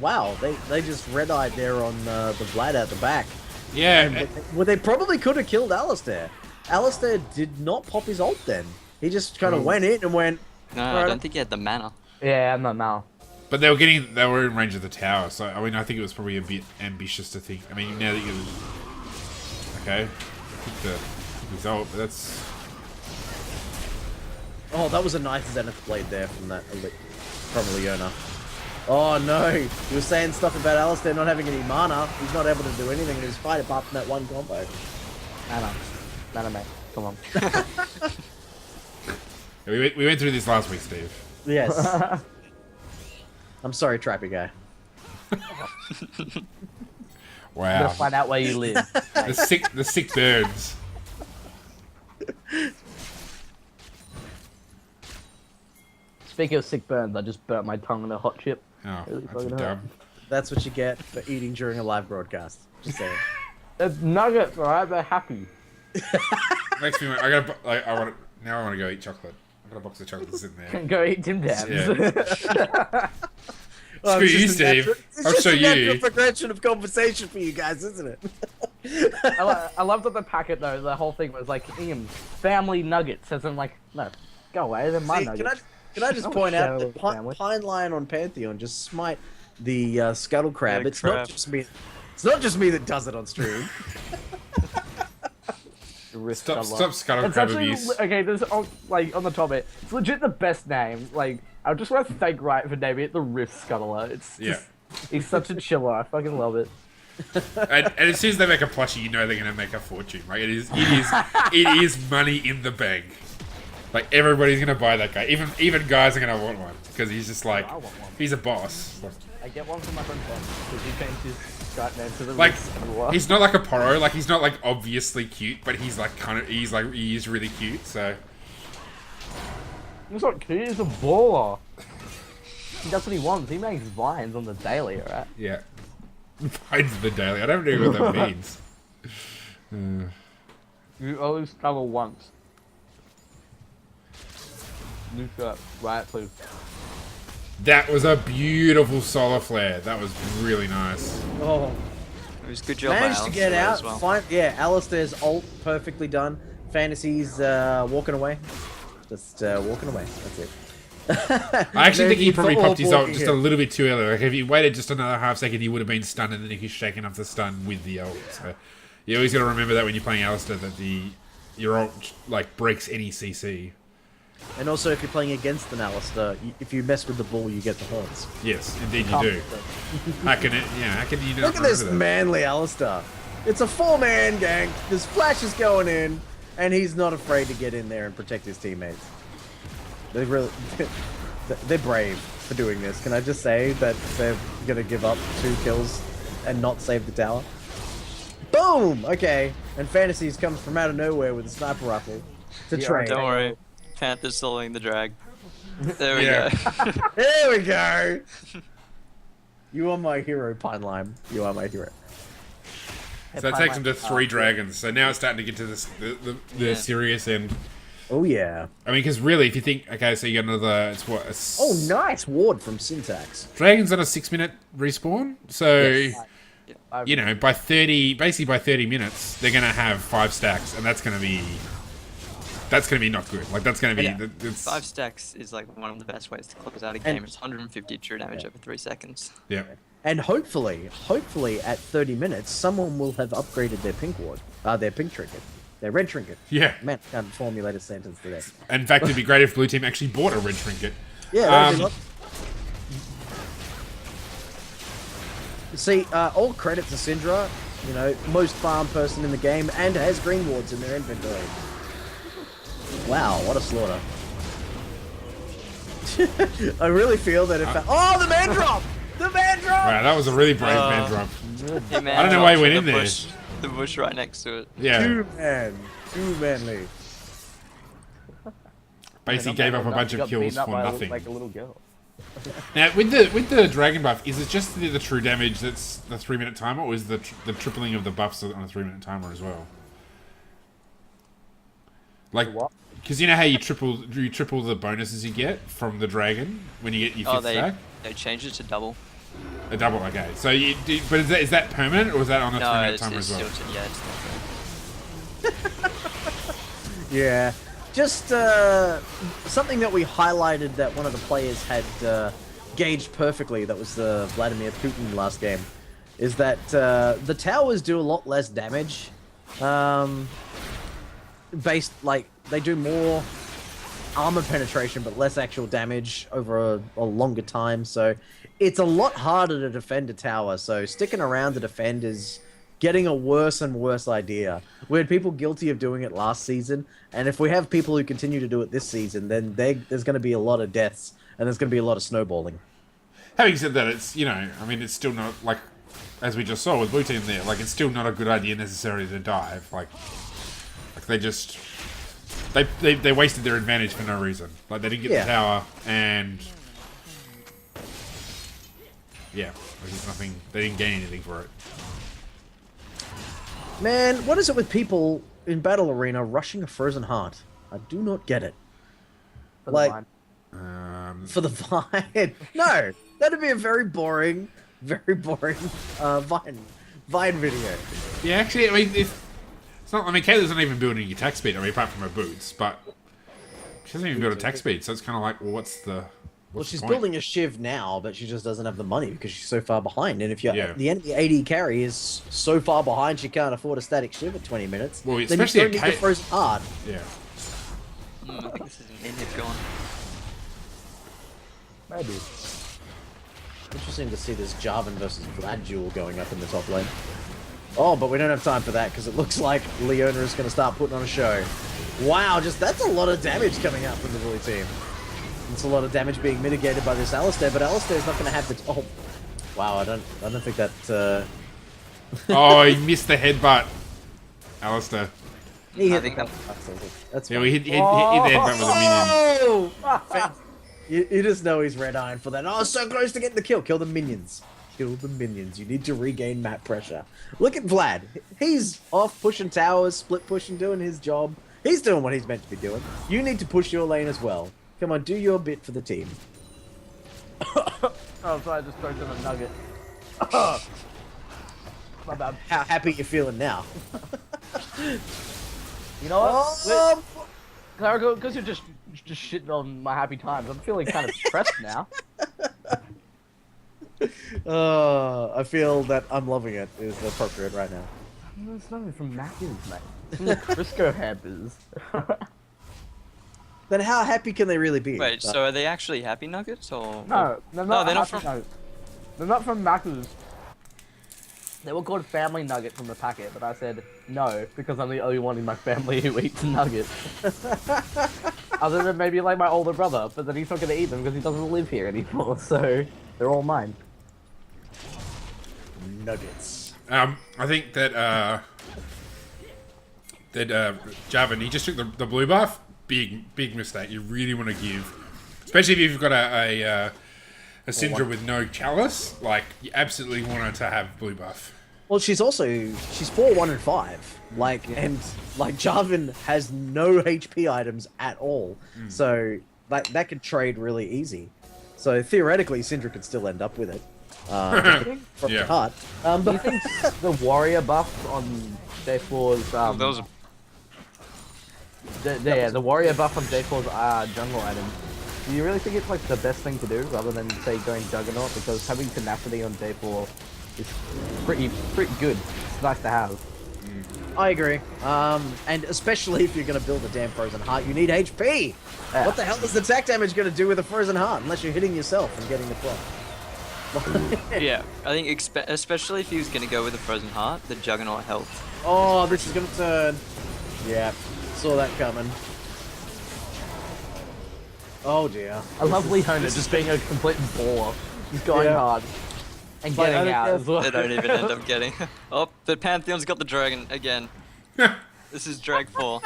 Speaker 2: wow, they just red-eyed there on the Vlad at the back.
Speaker 1: Yeah.
Speaker 2: Well, they probably could have killed Alistair. Alistair did not pop his ult then. He just kind of went in and went...
Speaker 4: No, I don't think he had the mana.
Speaker 3: Yeah, I'm not now.
Speaker 1: But they were in range of the tower, so I mean, I think it was probably a bit ambitious to think. I mean, now that you, okay, I think the result, but that's.
Speaker 2: Oh, that was a nice Zenith blade there from Leona. Oh no, he was saying stuff about Alistair not having any mana. He's not able to do anything in his fight apart from that one combo.
Speaker 3: Mana, mate. Come on.
Speaker 1: We went through this last week, Steve.
Speaker 2: Yes. I'm sorry, Trappy guy.
Speaker 1: Wow.
Speaker 3: Gotta find out where you live.
Speaker 1: The sick birds.
Speaker 3: Speaking of sick burns, I just burnt my tongue on a hot chip.
Speaker 1: Oh,
Speaker 3: Really
Speaker 1: that's
Speaker 3: fucking hurt.
Speaker 1: dumb.
Speaker 2: That's what you get for eating during a live broadcast. Just saying.
Speaker 3: It's nuggets, alright? They're happy.
Speaker 1: Makes me. I want to go eat chocolate. I've got a box of chocolates in there.
Speaker 3: Go eat Tim Tams.
Speaker 1: Yeah.
Speaker 2: Oh,
Speaker 1: Screw
Speaker 2: it's
Speaker 1: you,
Speaker 2: just a
Speaker 1: Steve.
Speaker 2: It's
Speaker 1: I'll
Speaker 2: just
Speaker 1: show
Speaker 2: a natural
Speaker 1: you.
Speaker 2: progression of conversation for you guys, isn't it?
Speaker 3: I love that the packet though. The whole thing was like, Ian, family nuggets. As in like, no, go away. They're my
Speaker 2: See,
Speaker 3: nuggets.
Speaker 2: can I just
Speaker 3: Oh,
Speaker 2: point out that
Speaker 3: shadow sandwich.
Speaker 2: Pine Lion on Pantheon just smite the Scuttle Crab.
Speaker 4: Yeah,
Speaker 2: It's
Speaker 4: crab.
Speaker 2: not just me. It's not just me that does it on stream.
Speaker 1: Stop scuttle
Speaker 3: It's
Speaker 1: crab
Speaker 3: actually
Speaker 1: abuse.
Speaker 3: okay. There's on the top of it. It's legit the best name. Like I just want to thank Riot for naming it the Rift Scuttler. It's just, he's such a chiller. I fucking love it.
Speaker 1: And as soon as they make a plushie, you know they're gonna make a fortune. Like it is money in the bank. Like everybody's gonna buy that guy. Even guys are gonna want one because he's just like
Speaker 3: I want one.
Speaker 1: he's a boss.
Speaker 3: I get one from my friend Ben because he changed his Skype name to the
Speaker 1: Like
Speaker 3: Rift Scuttler.
Speaker 1: he's not like a poro. Like he's not like obviously cute, but he's like he is really cute. So
Speaker 3: He's not cute. He's a baller. He does what he wants. He makes vines on the daily, alright?
Speaker 1: yeah. Bites the daily. I don't know what that means.
Speaker 3: You always struggle once. New shirt. Right, please.
Speaker 1: That was a beautiful solar flare. That was really nice.
Speaker 2: Oh,
Speaker 4: It was good job by
Speaker 2: managed to get
Speaker 4: Alistair
Speaker 2: out.
Speaker 4: as well.
Speaker 2: Fine. Yeah, Alistair's ult perfectly done. Fantasy's walking away. Just walking away. That's it.
Speaker 1: I actually think he probably
Speaker 2: Football
Speaker 1: popped his ult
Speaker 2: walking
Speaker 1: just
Speaker 2: here.
Speaker 1: a little bit too early. Like if he waited just another half second, he would have been stunned, and then he's shaking off the stun with the ult. So you always got to remember that when you're playing Alistair, that your ult like breaks any CC.
Speaker 2: And also, if you're playing against an Alistair, if you mess with the ball, you get the horns.
Speaker 1: Yes, indeed you do. How can it? Yeah, how can you not
Speaker 2: Look at this
Speaker 1: remember that?
Speaker 2: manly Alistair. It's a 4-man gang. There's flashes going in, and he's not afraid to get in there and protect his teammates. They really, they're brave for doing this. Can I just say that they're gonna give up 2 kills and not save the tower? Boom. Okay. And Fantasies comes from out of nowhere with a sniper rifle to trade.
Speaker 4: Don't worry. Panther's soloing the drag. There we
Speaker 1: Yeah.
Speaker 4: go.
Speaker 2: There we go. You are my hero, Pine Lime. You are my hero.
Speaker 1: So that takes him to 3 dragons. So now it's starting to get to this, the
Speaker 4: Yeah.
Speaker 1: serious end.
Speaker 2: Oh yeah.
Speaker 1: I mean, because really, if you think, okay, so you got another, it's what?
Speaker 2: Oh, nice ward from Syntax.
Speaker 1: Dragons on a 6-minute respawn. So,
Speaker 2: Yes.
Speaker 1: you know, by 30 minutes, they're going to have 5 stacks, and that's going to be not good. Like, that's going to be,
Speaker 2: Yeah.
Speaker 1: it's,
Speaker 4: 5 stacks is like one of the best ways to close out a
Speaker 2: And-
Speaker 4: game. It's 150 true damage over 3 seconds.
Speaker 1: yeah.
Speaker 2: And hopefully at 30 minutes, someone will have upgraded their pink ward, their pink trinket, their red trinket.
Speaker 1: Yeah.
Speaker 2: Man, I can't formulate a sentence today.
Speaker 1: In fact, it'd be great if Blue Team actually bought a red trinket.
Speaker 2: Yeah, that'd be
Speaker 1: Um,
Speaker 2: See, all credit to Syndra, you know, most farm person in the game, and has green wards in their inventory. Wow, what a slaughter. I really feel that if... Oh, the man drop! The man drop!
Speaker 1: Wow, that was a really brave man drop.
Speaker 4: Hey, man,
Speaker 1: I don't know why he went
Speaker 4: the
Speaker 1: in there.
Speaker 4: bush, The bush right next to it.
Speaker 1: Yeah.
Speaker 2: Too manly.
Speaker 1: Basically gave up a bunch of kills for nothing.
Speaker 3: Like a little girl.
Speaker 1: Now, with the dragon buff, is it just the true damage that's the 3-minute timer, or is the tripling of the buffs on a 3-minute timer as well? Like,
Speaker 3: What?
Speaker 1: because you know how you triple the bonuses you get from the dragon when you get your 5th stack?
Speaker 4: they changed it to double.
Speaker 1: A double, okay. So you do, but is that permanent, or is that on a
Speaker 4: No,
Speaker 1: 3-minute
Speaker 4: it's,
Speaker 1: timer
Speaker 4: it's
Speaker 1: as well?
Speaker 4: still, yeah, it's not
Speaker 2: Yeah. Just something that we highlighted that one of the players had gauged perfectly, that was Vladimir Putin last game, is that the towers do a lot less damage. They do more armor penetration but less actual damage over a longer time, so it's a lot harder to defend a tower. So sticking around to defend is getting a worse and worse idea. We had people guilty of doing it last season, and if we have people who continue to do it this season, then there's going to be a lot of deaths, and there's going to be a lot of snowballing.
Speaker 1: Having said that, it's, you know, I mean, it's still not, like, as we just saw with Blue Team there, like, it's still not a good idea necessarily to dive. Like they just... They wasted their advantage for no reason. Like, they didn't get the tower, and... Yeah, there's nothing... They didn't gain anything for it.
Speaker 2: Man, what is it with people in Battle Arena rushing a Frozen Heart? I do not get it.
Speaker 3: For
Speaker 2: Like-
Speaker 3: the line.
Speaker 2: For the Vine? No! That'd be a very boring Vine video.
Speaker 1: Yeah, actually, I mean, it's not... I mean, Kayla's not even building attack speed, I mean, apart from her boots, but... She doesn't even build attack speed, so it's kind of like, well, what's the...
Speaker 2: Well,
Speaker 1: What's the
Speaker 2: she's
Speaker 1: point?
Speaker 2: building a Shiv now, but she just doesn't have the money because she's so far behind. And if you're
Speaker 1: Yeah.
Speaker 2: the enemy AD carry is so far behind, she can't afford a static Shiv at 20 minutes.
Speaker 1: Well,
Speaker 2: then
Speaker 1: especially
Speaker 2: you
Speaker 1: at
Speaker 2: don't need the
Speaker 1: Kate-
Speaker 2: Frozen Heart.
Speaker 1: Yeah.
Speaker 4: I think this is an in-hit gone.
Speaker 3: Maybe.
Speaker 2: Interesting to see this Jarvan versus Vlad duel going up in the top lane. Oh, but we don't have time for that because it looks like Leona is going to start putting on a show. Wow, that's a lot of damage coming out from the Bully team. It's a lot of damage being mitigated by this Alistair, but Alistair's not going to have the... Oh, wow, I don't think that...
Speaker 1: Oh, he missed the headbutt. Alistair.
Speaker 2: He
Speaker 4: I
Speaker 2: hit
Speaker 4: think
Speaker 2: the-
Speaker 4: that-
Speaker 2: That's
Speaker 1: Yeah,
Speaker 2: fine.
Speaker 1: we hit the headbutt with a minion.
Speaker 2: Oh! You just know he's red iron for that. Oh, so close to getting the kill. Kill the minions. kill the minions. You need to regain map pressure. Look at Vlad. He's off pushing towers, split pushing, doing his job. He's doing what he's meant to be doing. You need to push your lane as well. Come on, do your bit for the team.
Speaker 3: Oh, sorry, I just choked on a nugget. My bad.
Speaker 2: How happy you feeling now?
Speaker 3: You know what?
Speaker 2: Oh,
Speaker 3: Clara, because you're just shitting on my happy times, I'm feeling kind of stressed now.
Speaker 2: I feel that I'm loving it is appropriate right now.
Speaker 3: It's not even from Macca's, mate. It's from the Crisco hampers.
Speaker 2: Then how happy can they really be?
Speaker 4: Wait, so are they actually happy nuggets or?
Speaker 3: No, they're not.
Speaker 4: they're not
Speaker 3: happy
Speaker 4: from.
Speaker 3: nuggets. They're not from Macca's. They were called family nugget from the packet, but I said no because I'm the only one in my family who eats nuggets. Other than maybe like my older brother, but then he's not gonna eat them because he doesn't live here anymore. So they're all mine.
Speaker 2: Nuggets.
Speaker 1: I think that Javin, he just took the blue buff. Big mistake. You really want to give, especially if you've got a Syndra with no chalice. Like you absolutely want her to have blue buff.
Speaker 2: Well, she's 4, 1, and 5. And Jarvan has no HP items at all. So that could trade really easy. So theoretically, Syndra could still end up with it. From the heart.
Speaker 3: Do you think the warrior buff on J4's
Speaker 4: Those are
Speaker 3: the warrior buff on J4's jungle item? Do you really think it's like the best thing to do rather than say going Juggernaut? Because having tenacity on J4 is pretty good. It's nice to have.
Speaker 2: I agree. And especially if you're going to build a damn Frozen Heart, you need HP!
Speaker 3: Yeah.
Speaker 2: What the hell is the attack damage going to do with a Frozen Heart unless you're hitting yourself and getting the plot?
Speaker 4: yeah. I think especially if he was gonna go with the Frozen Heart, the Juggernaut helped.
Speaker 2: Oh, this is going to turn. Yeah, saw that coming. Oh dear.
Speaker 3: A lovely Leona just being a complete baller. He's going hard. And
Speaker 2: But I
Speaker 3: getting
Speaker 2: don't
Speaker 3: out
Speaker 2: care
Speaker 3: as well.
Speaker 4: They don't even end up getting. Oh, the Pantheon's got the dragon again. This is Drag 4.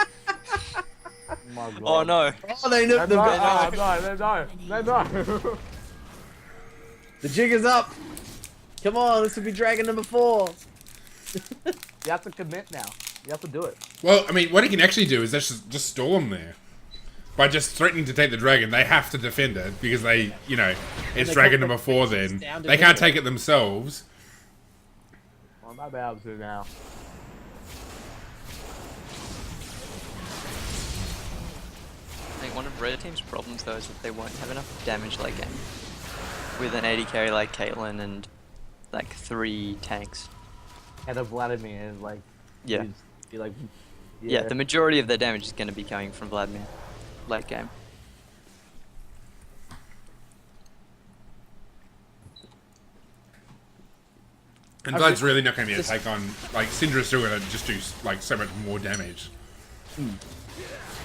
Speaker 3: My God.
Speaker 4: Oh no.
Speaker 2: Oh, they know the
Speaker 3: No.
Speaker 2: The jig is up. Come on, this will be dragon number 4.
Speaker 3: You have to commit now. You have to do it.
Speaker 1: Well, I mean, what he can actually do is just stall them there. By just threatening to take the dragon, they have to defend it because it's
Speaker 2: they
Speaker 1: dragon
Speaker 2: can't
Speaker 1: number 4
Speaker 2: down
Speaker 1: then.
Speaker 2: to
Speaker 1: They can't
Speaker 2: defend
Speaker 1: take it themselves.
Speaker 3: Well, my bad to now.
Speaker 4: I think one of Red Team's problems though is that they won't have enough damage late game. With an AD carry like Caitlyn and like 3 tanks.
Speaker 3: And a Vladimir is like...
Speaker 4: Yeah.
Speaker 3: Be like...
Speaker 4: Yeah, the majority of their damage is going to be coming from Vladimir late game.
Speaker 1: And Vlad's really not going to be able to take on... Like, Syndra's still going to just do, like, so much more damage.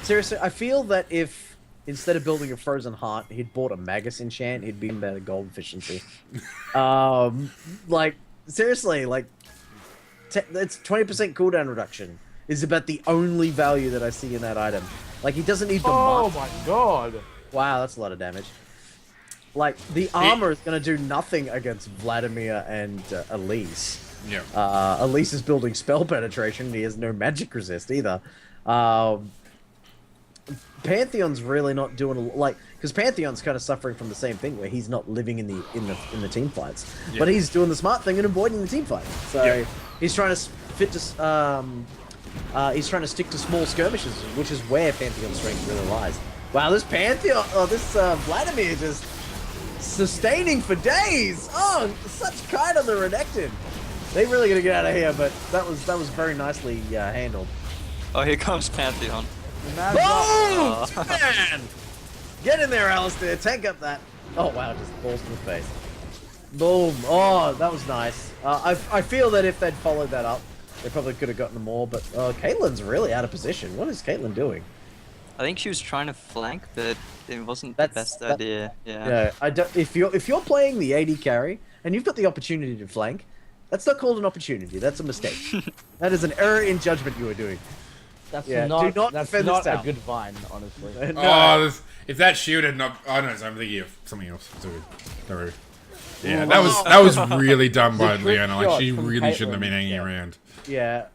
Speaker 2: Seriously, I feel that if instead of building a Frozen Heart, he'd bought a Magus enchant, he'd be in better gold efficiency. Seriously, it's 20% cooldown reduction is about the only value that I see in that item. Like, he doesn't need the
Speaker 3: Oh my God.
Speaker 2: Wow, that's a lot of damage. Like, the armor is going to do nothing against Vladimir and Elise.
Speaker 1: Yeah.
Speaker 2: Elise is building spell penetration, and he has no magic resist either. Pantheon's really not doing because Pantheon's kind of suffering from the same thing where he's not living in the team fights, but he's doing the smart thing and avoiding the team fight. So he's trying to he's trying to stick to small skirmishes, which is where Pantheon's strength really lies. Wow, this Vladimir just sustaining for days. Oh, such kind of the Renekton. They really gonna get out of here, but that was very nicely handled.
Speaker 4: Oh, here comes Pantheon.
Speaker 2: Boom! Man! Get in there, Alistair. Tank up that. Oh, wow. Just balls to the face. Boom. Oh, that was nice. I feel that if they'd followed that up, they probably could have gotten more, but Caitlyn's really out of position. What is Caitlyn doing?
Speaker 4: I think she was trying to flank, but it wasn't the best idea.
Speaker 2: Yeah. If you're playing the AD carry, and you've got the opportunity to flank, that's not called an opportunity. That's a mistake. That is an error in judgment you are doing.
Speaker 3: That's
Speaker 2: do
Speaker 3: not
Speaker 2: defend this
Speaker 3: a
Speaker 2: town.
Speaker 3: good vine, honestly.
Speaker 1: Oh, if that shield had not... Oh, no, I'm thinking of something else. It's all good. Don't worry. Yeah, that was really dumb by
Speaker 3: The trick
Speaker 1: Leona. Like,
Speaker 3: shot
Speaker 1: she
Speaker 3: from
Speaker 1: really shouldn't have been
Speaker 3: Caitlyn.
Speaker 1: hanging around.
Speaker 2: Yeah,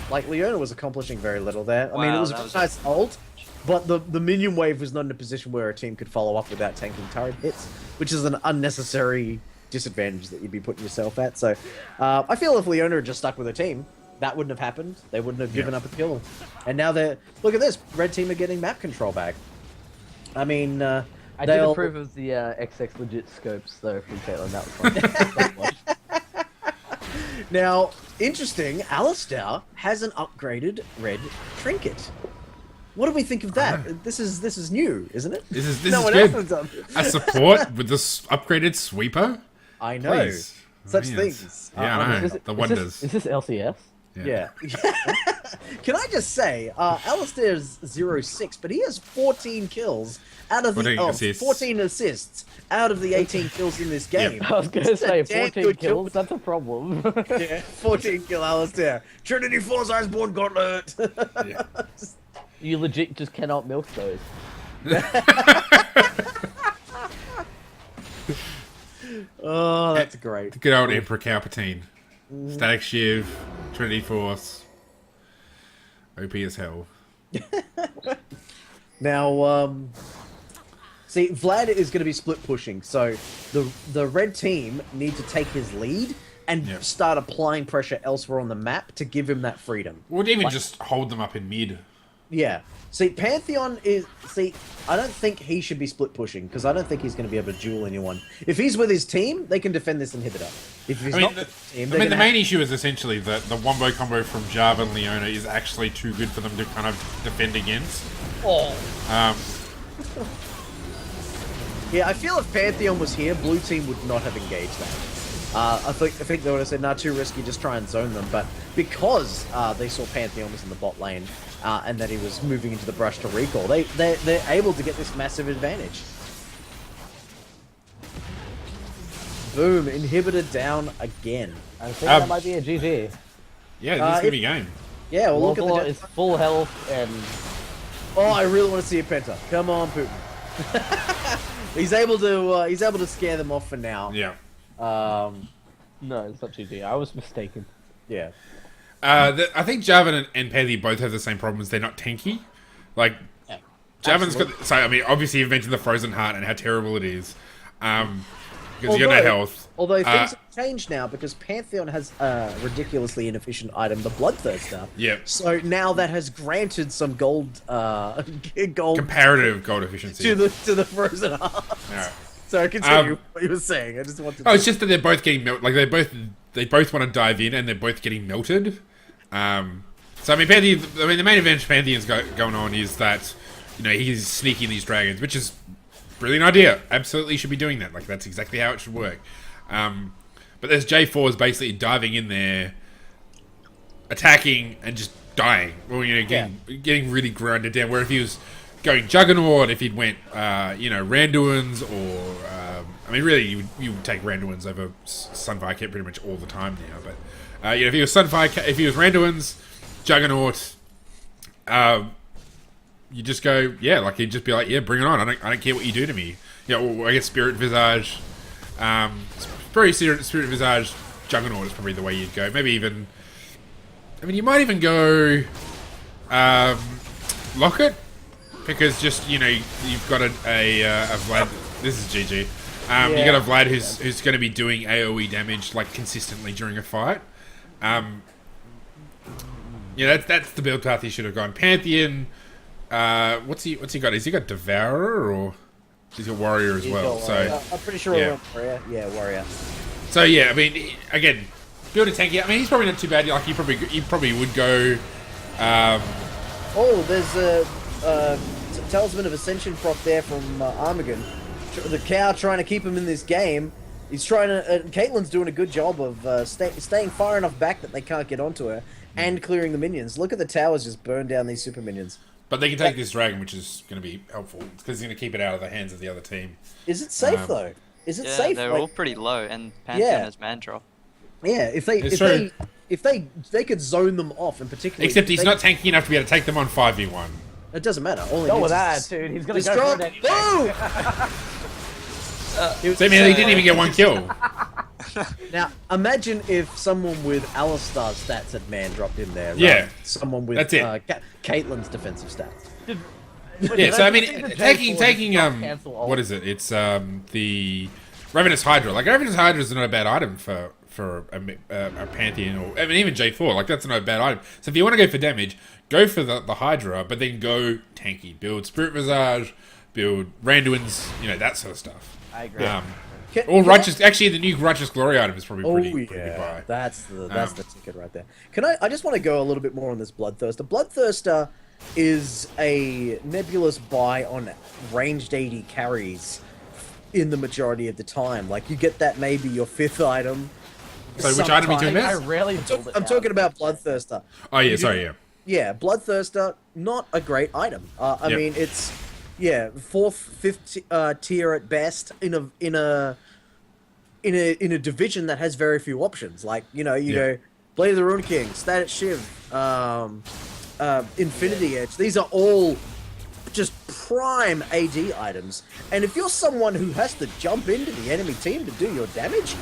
Speaker 2: like Leona was accomplishing very little there. I mean, it
Speaker 4: Wow,
Speaker 2: was
Speaker 4: that
Speaker 2: a
Speaker 4: was-
Speaker 2: nice ult, but the minion wave was not in a position where a team could follow up without tanking turret hits, which is an unnecessary disadvantage that you'd be putting yourself at. So, I feel if Leona had just stuck with her team, that wouldn't have happened. They wouldn't have given up a kill. And now look at this, red team are getting map control back. I mean,
Speaker 3: I did
Speaker 2: they'll-
Speaker 3: approve of the XX legit scopes though from Caitlyn. That was fun.
Speaker 2: Now, interesting, Alistair has an upgraded red trinket. What do we think of that? This is new, isn't it?
Speaker 1: This is
Speaker 2: No one
Speaker 1: good.
Speaker 2: else has done it.
Speaker 1: A support with this upgraded sweeper?
Speaker 2: I know.
Speaker 1: Please.
Speaker 2: Such
Speaker 1: Yes.
Speaker 2: things.
Speaker 1: Yeah, I know.
Speaker 3: Is
Speaker 1: The wonders.
Speaker 3: Is this LCS?
Speaker 2: Yeah. Can I just say, Alistair's 0-6, but he has 14 kills out of the
Speaker 1: 14 assists.
Speaker 2: 14 assists out of the 18 kills in this game.
Speaker 3: I was gonna
Speaker 2: That's a
Speaker 3: say
Speaker 2: damn
Speaker 3: 14
Speaker 2: good
Speaker 3: kills. That's a problem.
Speaker 2: Yeah, 14 kill Alistair. Trinity Force Iceborne Gauntlet.
Speaker 1: Yeah.
Speaker 3: You legit just cannot milk those.
Speaker 2: Oh, that's great.
Speaker 1: Good old Emperor Palpatine. Static Shiv, Trinity Force. OP as hell.
Speaker 2: Now, see, Vlad is going to be split pushing, so the red team need to take his lead and
Speaker 1: Yep.
Speaker 2: start applying pressure elsewhere on the map to give him that freedom.
Speaker 1: Would even just hold them up in mid.
Speaker 2: Yeah. See, Pantheon is... See, I don't think he should be split pushing, because I don't think he's going to be able to duel anyone. If he's with his team, they can defend this inhibitor. If he's
Speaker 1: I mean,
Speaker 2: not
Speaker 1: the,
Speaker 2: with his team,
Speaker 1: I
Speaker 2: they're
Speaker 1: mean, the
Speaker 2: gonna
Speaker 1: main issue is essentially that the wombo combo from Java and Leona is actually too good for them to kind of defend against.
Speaker 2: Yeah, I feel if Pantheon was here, blue team would not have engaged that. I think they would have said, nah, too risky, just try and zone them. But because they saw Pantheon was in the bot lane and that he was moving into the brush to recall, they're able to get this massive advantage. Boom, inhibitor down again.
Speaker 3: I think that might be a GG.
Speaker 1: Yeah, this is going to be game.
Speaker 2: Yeah, well, look at
Speaker 3: Warlord
Speaker 2: the...
Speaker 3: is full health and
Speaker 2: Oh, I really want to see a penta. Come on, Putin. He's able to scare them off for now.
Speaker 1: Yeah.
Speaker 3: no, it's not GG. I was mistaken.
Speaker 2: Yeah.
Speaker 1: I think Javan and Panthy both have the same problems. They're not tanky. Like,
Speaker 2: Yeah,
Speaker 1: Javan's got...
Speaker 2: absolutely.
Speaker 1: So, I mean, obviously you've mentioned the Frozen Heart and how terrible it is. Because you got no health.
Speaker 2: Although things have changed now because Pantheon has a ridiculously inefficient item, the Bloodthirster.
Speaker 1: Yep.
Speaker 2: So now that has granted some gold
Speaker 1: Comparative gold efficiency.
Speaker 2: to the Frozen Heart.
Speaker 1: Yeah.
Speaker 2: So continue what you were saying. I just wanted to...
Speaker 1: Oh, it's just that they're both getting melted. Like they both want to dive in, and they're both getting melted. So I mean, the main advantage Pantheon's going on is that he's sneaking these dragons, which is a brilliant idea. Absolutely should be doing that. Like that's exactly how it should work. But there's J4's basically diving in there, attacking and just dying, or getting really grinded down. Where if he was going Juggernaut, if he'd went Randuin's, or I mean, really, you would take Randuin's over Sunfire Cat pretty much all the time now. But if he was if he was Randuin's, Juggernaut, you just go, like he'd just be like, bring it on. I don't care what you do to me. Or I guess Spirit Visage, probably Spirit Visage, Juggernaut is probably the way you'd go. Maybe even, I mean, you might even go Locket, because just you've got a Vlad. This is GG. You got a Vlad who's going to be doing AOE damage like consistently during a fight. That's the build path he should have gone. Pantheon, what's he got? Has he got Devourer, or he's got Warrior as well? So
Speaker 2: I'm pretty sure
Speaker 1: yeah.
Speaker 2: we're Warrior. Yeah, Warrior.
Speaker 1: So yeah, I mean, again, build a tanky. I mean, he's probably not too bad. Like he probably would go.
Speaker 2: Oh, there's a Talisman of Ascension proc there from Armagon. The cow trying to keep him in this game. He's trying to... Caitlyn's doing a good job of staying far enough back that they can't get onto her and clearing the minions. Look at the towers just burn down these super minions.
Speaker 1: But they can take this dragon, which is going to be helpful because he's going to keep it out of the hands of the other team.
Speaker 2: Is it safe though? Is it safe?
Speaker 4: They're
Speaker 2: Like,
Speaker 4: all pretty low, and Pantheon has man drop.
Speaker 2: yeah, if they could zone them off, in particular.
Speaker 1: Except he's not tanky enough to be able to take them on 5v1.
Speaker 2: It doesn't matter. All he
Speaker 3: Go
Speaker 2: needs
Speaker 3: with
Speaker 2: is
Speaker 3: that, dude. He's gonna
Speaker 2: destroy.
Speaker 3: go for it anyway.
Speaker 2: Boom!
Speaker 1: So, I mean, he didn't even get one kill.
Speaker 2: Now, imagine if someone with Alistar's stats at man dropped in there.
Speaker 1: Yeah.
Speaker 2: Someone with
Speaker 1: That's it.
Speaker 2: Caitlyn's defensive stats.
Speaker 1: Yeah, so I mean, taking
Speaker 3: cancel all-
Speaker 1: what is it? It's the Ravenous Hydra. Like Ravenous Hydra is not a bad item for a Pantheon, or I mean even J4. Like that's not a bad item. So if you want to go for damage, go for the Hydra, but then go tanky. Build Spirit Visage, build Randuin's, that sort of stuff.
Speaker 3: I agree.
Speaker 1: Or Righteous. Actually, the new Righteous Glory item is probably pretty good
Speaker 2: yeah,
Speaker 1: buy.
Speaker 2: that's the ticket right there. I just want to go a little bit more on this Bloodthirster. Bloodthirster is a nebulous buy on ranged AD carries in the majority of the time. Like you get that maybe your 5th item.
Speaker 1: So which item are you doing
Speaker 3: I
Speaker 1: this?
Speaker 3: rarely build it
Speaker 2: I'm
Speaker 3: now.
Speaker 2: talking about Bloodthirster.
Speaker 1: Oh yeah, sorry, yeah.
Speaker 2: Yeah, Bloodthirster, not a great item. I
Speaker 1: Yep.
Speaker 2: mean, it's 4th, 5th tier at best in a division that has very few options. Like go Blade of the Rune King, Static Shiv, Infinity Edge. These are all just prime AD items. And if you're someone who has to jump into the enemy team to do your damage,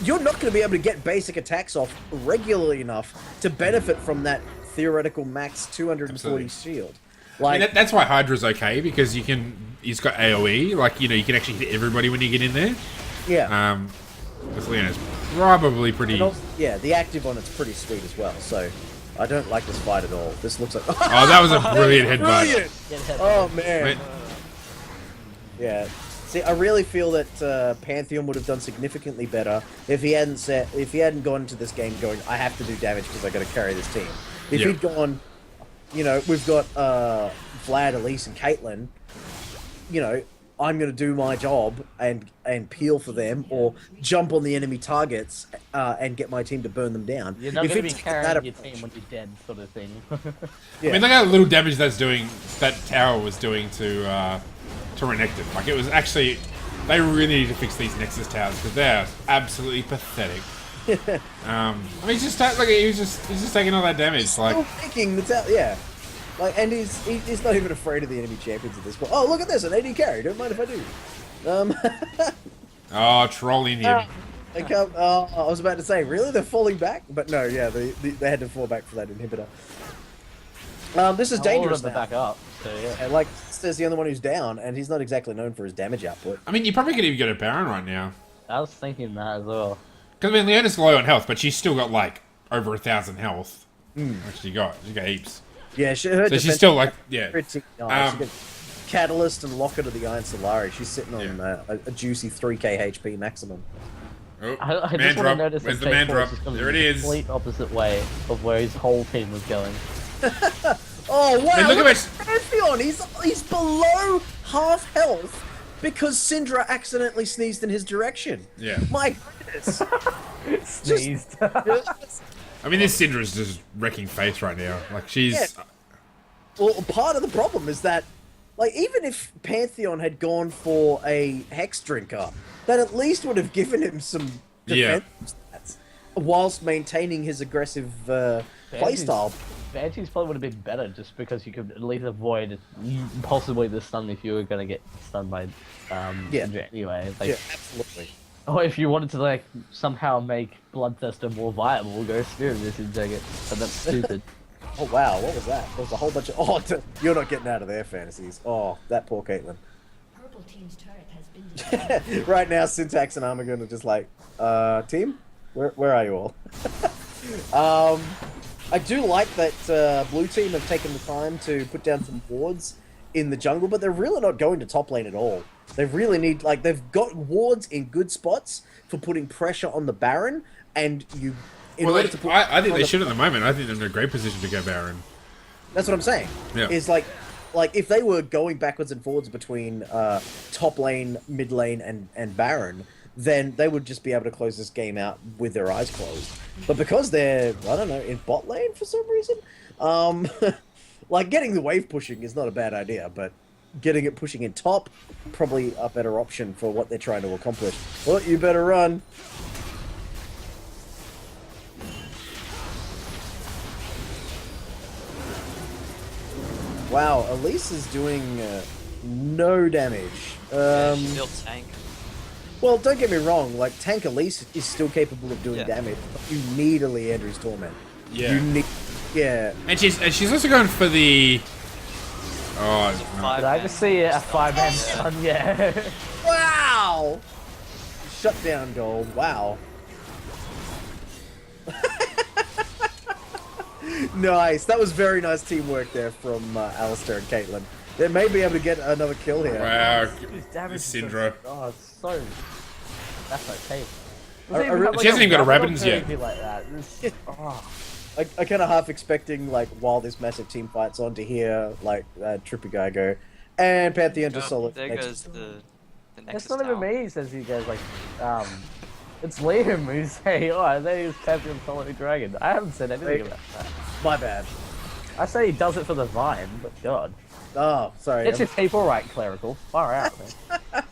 Speaker 2: you're not going to be able to get basic attacks off regularly enough to benefit from that theoretical max 240
Speaker 1: Absolutely.
Speaker 2: shield.
Speaker 1: I mean, that's why Hydra's okay, because he's got AoE. Like you can actually hit everybody when you get in there.
Speaker 2: Yeah.
Speaker 1: Because Leona's probably pretty.
Speaker 2: And also, the active on it's pretty sweet as well. So I don't like this fight at all. This looks like
Speaker 1: Oh, that was a brilliant headbutt.
Speaker 2: brilliant.
Speaker 3: Get hit.
Speaker 2: Oh man.
Speaker 1: Wait,
Speaker 2: Yeah. See, I really feel that Pantheon would have done significantly better if he hadn't gone into this game going, I have to do damage because I got to carry this team. If
Speaker 1: Yeah.
Speaker 2: he'd gone, we've got Vlad, Elise, and Caitlyn. I'm going to do my job and peel for them, or jump on the enemy targets and get my team to burn them down.
Speaker 3: You're not
Speaker 2: If
Speaker 3: going to be
Speaker 2: it's
Speaker 3: carrying
Speaker 2: that
Speaker 3: your
Speaker 2: approach-
Speaker 3: team when you're dead, sort of thing.
Speaker 2: Yeah.
Speaker 1: I mean, look how little damage that tower was doing to Renekton. Like, it was actually... They really need to fix these Nexus towers, because they're absolutely pathetic. I mean, he's just taking all that damage.
Speaker 2: Still
Speaker 1: Like,
Speaker 2: thinking and he's not even afraid of the enemy champions at this point. Oh, look at this, an AD carry. Don't mind if I do.
Speaker 1: oh, trolling him.
Speaker 2: I was about to say, really? They're falling back? But no, yeah, they had to fall back for that inhibitor. This is dangerous
Speaker 3: to
Speaker 2: now.
Speaker 3: back up. So yeah.
Speaker 2: And like, Ste's the only one who's down, and he's not exactly known for his damage output.
Speaker 1: I mean, you probably could even go to Baron right now.
Speaker 3: I was thinking that as well.
Speaker 1: Because, I mean, Leona's low on health, but she's still got, like, over 1,000 health. Which she got heaps.
Speaker 2: Yeah, her
Speaker 1: So
Speaker 2: defense
Speaker 1: she's still, like, yeah.
Speaker 2: pretty nice.
Speaker 1: Um,
Speaker 2: She got Catalyst and Locket of the Iron Solari. She's sitting on a juicy 3k HP maximum.
Speaker 1: Oh,
Speaker 3: I
Speaker 1: man
Speaker 3: just want to
Speaker 1: drop.
Speaker 3: notice
Speaker 1: Where's
Speaker 3: that
Speaker 1: the man
Speaker 3: J4
Speaker 1: drop?
Speaker 3: has gone
Speaker 1: There it
Speaker 3: the
Speaker 1: is.
Speaker 3: complete opposite way of where his whole team was going.
Speaker 2: Oh wow!
Speaker 1: Man, look
Speaker 2: look
Speaker 1: at
Speaker 2: at Pantheon. He's below half health because Syndra accidentally sneezed in his direction.
Speaker 1: Yeah.
Speaker 2: My goodness.
Speaker 3: Sneezed.
Speaker 1: I mean, this Syndra's just wrecking face right now. Like, she's...
Speaker 2: Yeah. Well, part of the problem is that, like, even if Pantheon had gone for a Hex Drinker, that at least would have given him some defense stats, whilst maintaining his aggressive playstyle.
Speaker 3: Banshee's probably would have been better just because you could at least avoid possibly the stun if you were going to get stunned by Syndra anyway. Like,
Speaker 2: Yeah, absolutely.
Speaker 3: or if you wanted to like somehow make Bloodthirster more viable, go Spirit Mist and take it. But that's stupid.
Speaker 2: Oh wow, what was that? There was a whole bunch of... Oh, you're not getting out of their fantasies. Oh, that poor Caitlyn.
Speaker 5: Purple team's turret has been destroyed.
Speaker 2: Right now, Syntax and Armagon are just like, team? Where are you all? I do like that blue team have taken the time to put down some wards in the jungle, but they're really not going to top lane at all. They really need, like, they've got wards in good spots for putting pressure on the Baron, and you...
Speaker 1: I think they should at the moment. I think they're in a great position to go Baron.
Speaker 2: That's what I'm saying.
Speaker 1: Yeah.
Speaker 2: Is like if they were going backwards and forwards between top lane, mid lane, and Baron, then they would just be able to close this game out with their eyes closed. But because they're, I don't know, in bot lane for some reason, like getting the wave pushing is not a bad idea, but getting it pushing in top, probably a better option for what they're trying to accomplish. Well, you better run. Wow, Elise is doing no damage.
Speaker 4: She's still tank.
Speaker 2: Well, don't get me wrong. Like Tank Elise is still capable of doing
Speaker 4: Yeah.
Speaker 2: damage. But you need a Leandry's Torment.
Speaker 1: Yeah.
Speaker 2: You need. Yeah.
Speaker 1: And she's also going for the. Oh, no.
Speaker 3: Did I just see a 5-man stun? Yeah.
Speaker 2: Wow. Shutdown gold. Wow. Nice. That was very nice teamwork there from Alistair and Caitlyn. They may be able to get another kill here.
Speaker 1: Wow,
Speaker 3: His damage is
Speaker 1: Syndra.
Speaker 3: Oh, it's so. That's okay.
Speaker 1: She hasn't even got a Rabbids yet.
Speaker 3: Like that.
Speaker 2: I kind of half expecting, like, while this massive team fight's on, to hear, like, Trippy Guy go, and Pantheon just solid.
Speaker 4: There goes the Nexus
Speaker 3: It's not even
Speaker 4: tower.
Speaker 3: me, says you guys. Like, it's Liam who's saying, "Oh, I think he's Pantheon Solid Dragon." I haven't said anything about that.
Speaker 2: My bad.
Speaker 3: I say he does it for the Vine, but God.
Speaker 2: Oh, sorry.
Speaker 3: Get your people right, Clerical. Far out, man.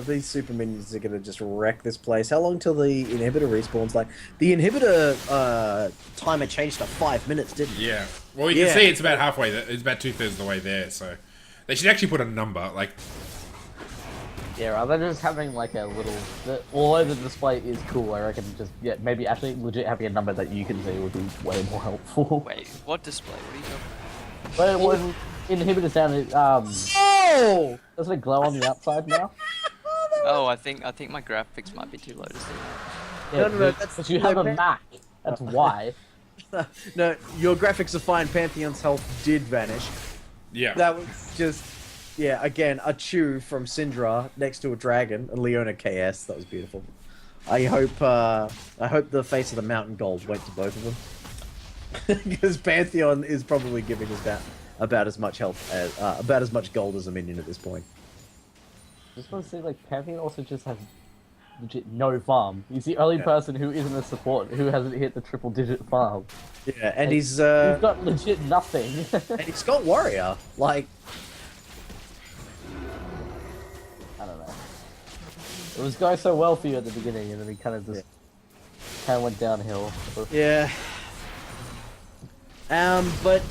Speaker 2: These super minions are gonna just wreck this place. How long till the inhibitor respawns? Like, the inhibitor timer changed to 5 minutes, didn't it?
Speaker 1: Yeah. Well, you can see it's about halfway. It's about 2/3 of the way there. So they should actually put a number. Like,
Speaker 3: Yeah, rather than just having like a little. Although the display is cool, I reckon just maybe actually legit having a number that you can see would be way more helpful.
Speaker 4: Wait, what display? What are you talking about?
Speaker 3: But when inhibitors down, it
Speaker 2: Oh!
Speaker 3: doesn't it glow on the outside now?
Speaker 4: Oh, I think my graphics might be too low to see.
Speaker 3: Yeah,
Speaker 2: No,
Speaker 3: but
Speaker 2: that's
Speaker 3: you have a
Speaker 2: no,
Speaker 3: Mac. That's why.
Speaker 2: No, your graphics are fine. Pantheon's health did vanish.
Speaker 1: yeah.
Speaker 2: That was just, yeah, again, a chew from Syndra next to a dragon, and Leona KS. That was beautiful. I hope the face of the mountain gold went to both of them. Because Pantheon is probably giving us about as much health as about as much gold as a minion at this point.
Speaker 3: Just want to say, like, Pantheon also just has legit no farm. He's the only person who isn't a support who hasn't hit the triple-digit farm.
Speaker 2: Yeah, and
Speaker 3: Like,
Speaker 2: he's
Speaker 3: He's got legit nothing.
Speaker 2: and he's got warrior. Like,
Speaker 3: I don't know. It was going so well for you at the beginning, and then he kind of just went downhill.
Speaker 2: yeah. But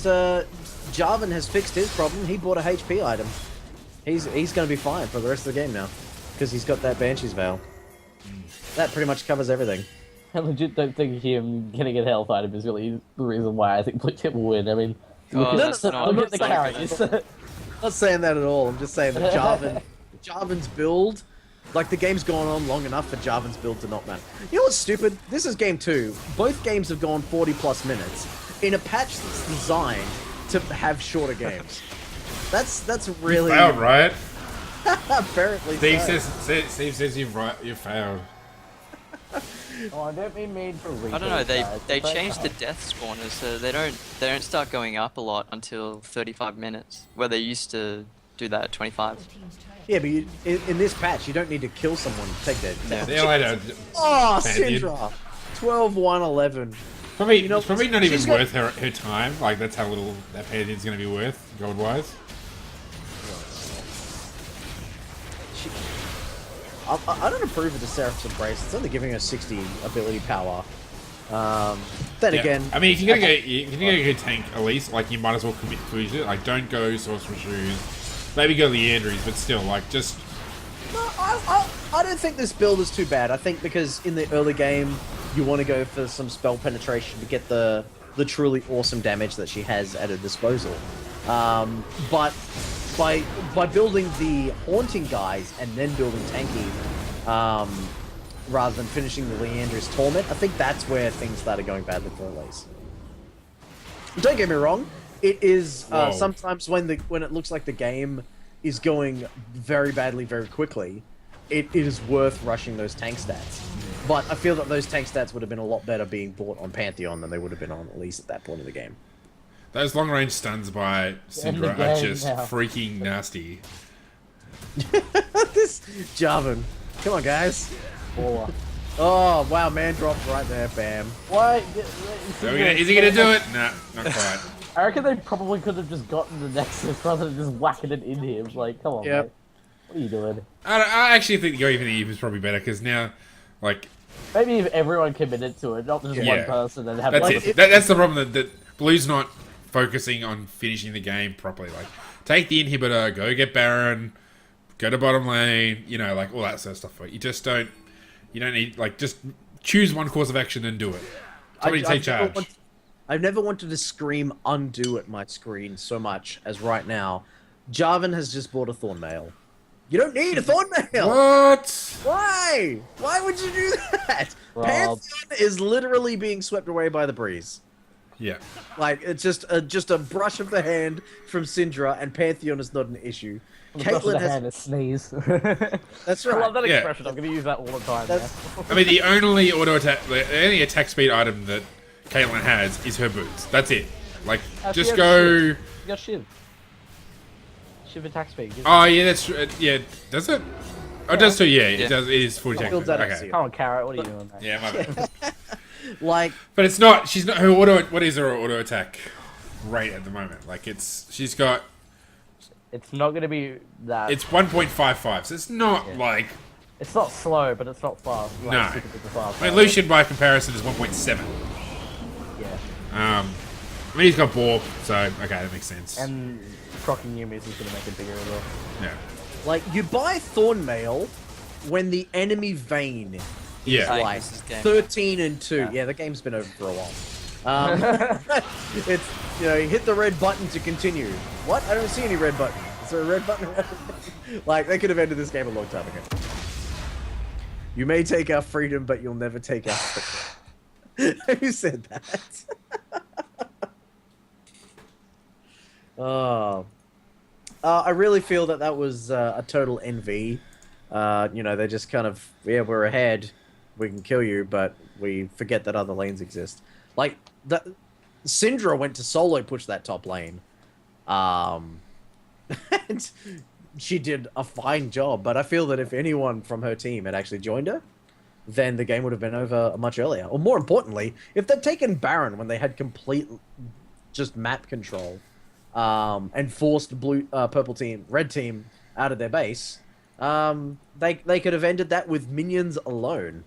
Speaker 2: Jarvan has fixed his problem. He bought a HP item. He's going to be fine for the rest of the game now, because he's got that Banshee's Veil. That pretty much covers everything.
Speaker 3: I legit don't think him getting a health item is really the reason why I think Blue Chip will win. I mean, look at the
Speaker 2: that's not
Speaker 3: carries.
Speaker 2: I'm not saying that at all. I'm just saying that Jarvan's build, like, the game's gone on long enough for Jarvan's build to not matter. You know what's stupid? This is game 2. Both games have gone 40+ minutes in a patch that's designed to have shorter games. That's really
Speaker 1: You failed, right?
Speaker 2: apparently.
Speaker 1: Steve
Speaker 2: so.
Speaker 1: Steve says you failed.
Speaker 3: Oh, I don't mean mean for
Speaker 4: I don't know. They changed the death spawners, so they don't start going up a lot until 35 minutes, where they used to do that at 25.
Speaker 2: Yeah, but in this patch, you don't need to kill someone to take their death.
Speaker 1: See you later.
Speaker 2: Oh,
Speaker 1: Pantheon.
Speaker 2: Syndra! 12, 1, 11.
Speaker 1: Probably,
Speaker 2: You know,
Speaker 1: it's probably not even
Speaker 2: she's got-
Speaker 1: worth her time. Like, that's how little that Pantheon's going to be worth, gold-wise.
Speaker 2: I don't approve of the Seraph's Embrace. It's only giving her 60 ability power. Then
Speaker 1: Yeah.
Speaker 2: again,
Speaker 1: I mean, if you're gonna go tank Elise, like, you might as well commit to it. Like, don't go Sorcerer's Shoes. Maybe go Leandry's, but still, like, just...
Speaker 2: no, I don't think this build is too bad. I think because in the early game, you want to go for some spell penetration to get the truly awesome damage that she has at her disposal. But by building the haunting guys and then building tanky, rather than finishing the Leandra's Torment, I think that's where things started going badly for Elise. Don't get me wrong, it is sometimes when it looks like the game is going very badly very quickly, it is worth rushing those tank stats. But I feel that those tank stats would have been a lot better being bought on Pantheon than they would have been on Elise at that point of the game.
Speaker 1: Those long-range stuns by Syndra are
Speaker 3: game
Speaker 1: just
Speaker 3: now.
Speaker 1: freaking nasty.
Speaker 2: This Jarvan. Come on, guys.
Speaker 3: Or
Speaker 2: Oh, wow, man dropped right there, bam.
Speaker 3: why?
Speaker 1: Is he gonna do it? Nah, not quite.
Speaker 3: I reckon they probably could have just gotten the Nexus rather than just whacking it in him. Like, come on,
Speaker 2: Yep.
Speaker 3: mate. What are you doing?
Speaker 1: I actually think going for the Eve is probably better, because now, like,
Speaker 3: Maybe if everyone committed to it, not just
Speaker 1: Yeah.
Speaker 3: one person, and have
Speaker 1: that's
Speaker 3: like,
Speaker 1: it. That's the problem, that Blue's not focusing on finishing the game properly. Like, take the inhibitor, go get Baron, go to bottom lane, you know, like all that sort of stuff. You just don't need, like, just choose one course of action and do it. Somebody take charge.
Speaker 2: I've never wanted to scream undo at my screen so much as right now. Jarvan has just bought a Thornmail. You don't need a Thornmail!
Speaker 1: What?
Speaker 2: Why? Why would you do that?
Speaker 3: Rob.
Speaker 2: Pantheon is literally being swept away by the breeze.
Speaker 1: Yeah.
Speaker 2: Like, it's just a brush of the hand from Syndra, and Pantheon is not an issue.
Speaker 3: Caitlyn has a sneeze.
Speaker 2: That's
Speaker 3: I
Speaker 2: right.
Speaker 3: love that
Speaker 1: Yeah.
Speaker 3: expression. I'm going to use that all the time.
Speaker 1: I mean, the only attack speed item that Caitlyn has is her boots. That's it. Like, just
Speaker 3: she
Speaker 1: go.
Speaker 3: You got Shiv. Shiv attack speed.
Speaker 1: Oh yeah, that's yeah. Does it? Oh, it does too. Yeah, it does. It is full attack.
Speaker 2: builds that up
Speaker 1: Okay.
Speaker 2: to you.
Speaker 3: Come on, Carrot. What are you doing, mate?
Speaker 1: Yeah, my bad.
Speaker 2: Like,
Speaker 1: But it's not. She's not. Her auto. What is her auto attack rate at the moment? Like, she's got.
Speaker 3: It's not going to be that.
Speaker 1: It's 1.55. So it's not like.
Speaker 3: It's not slow, but it's not fast. Like,
Speaker 1: No.
Speaker 3: super fast.
Speaker 1: I mean, Lucian by comparison is 1.7.
Speaker 3: Yeah.
Speaker 1: I mean, he's got Borb, so okay, that makes sense.
Speaker 3: And proccing Yumi's is going to make it bigger as well.
Speaker 1: Yeah.
Speaker 2: like you buy Thornmail when the enemy Vayne
Speaker 1: Yeah.
Speaker 4: Like,
Speaker 2: like
Speaker 4: this is game.
Speaker 2: 13 and 2. Yeah, the game's been over for a while. It's, you know, you hit the red button to continue. What? I don't see any red button. Is there a red button around? Like, they could have ended this game a long time ago. You may take our freedom, but you'll never take our freedom. Who said that? Oh. I really feel that was a total NV. You know, they just kind of, yeah, we're ahead, we can kill you, but we forget that other lanes exist. Like, Syndra went to solo push that top lane. And she did a fine job, but I feel that if anyone from her team had actually joined her, then the game would have been over much earlier. Or more importantly, if they'd taken Baron when they had complete just map control, and forced purple team, red team out of their base, they could have ended that with minions alone.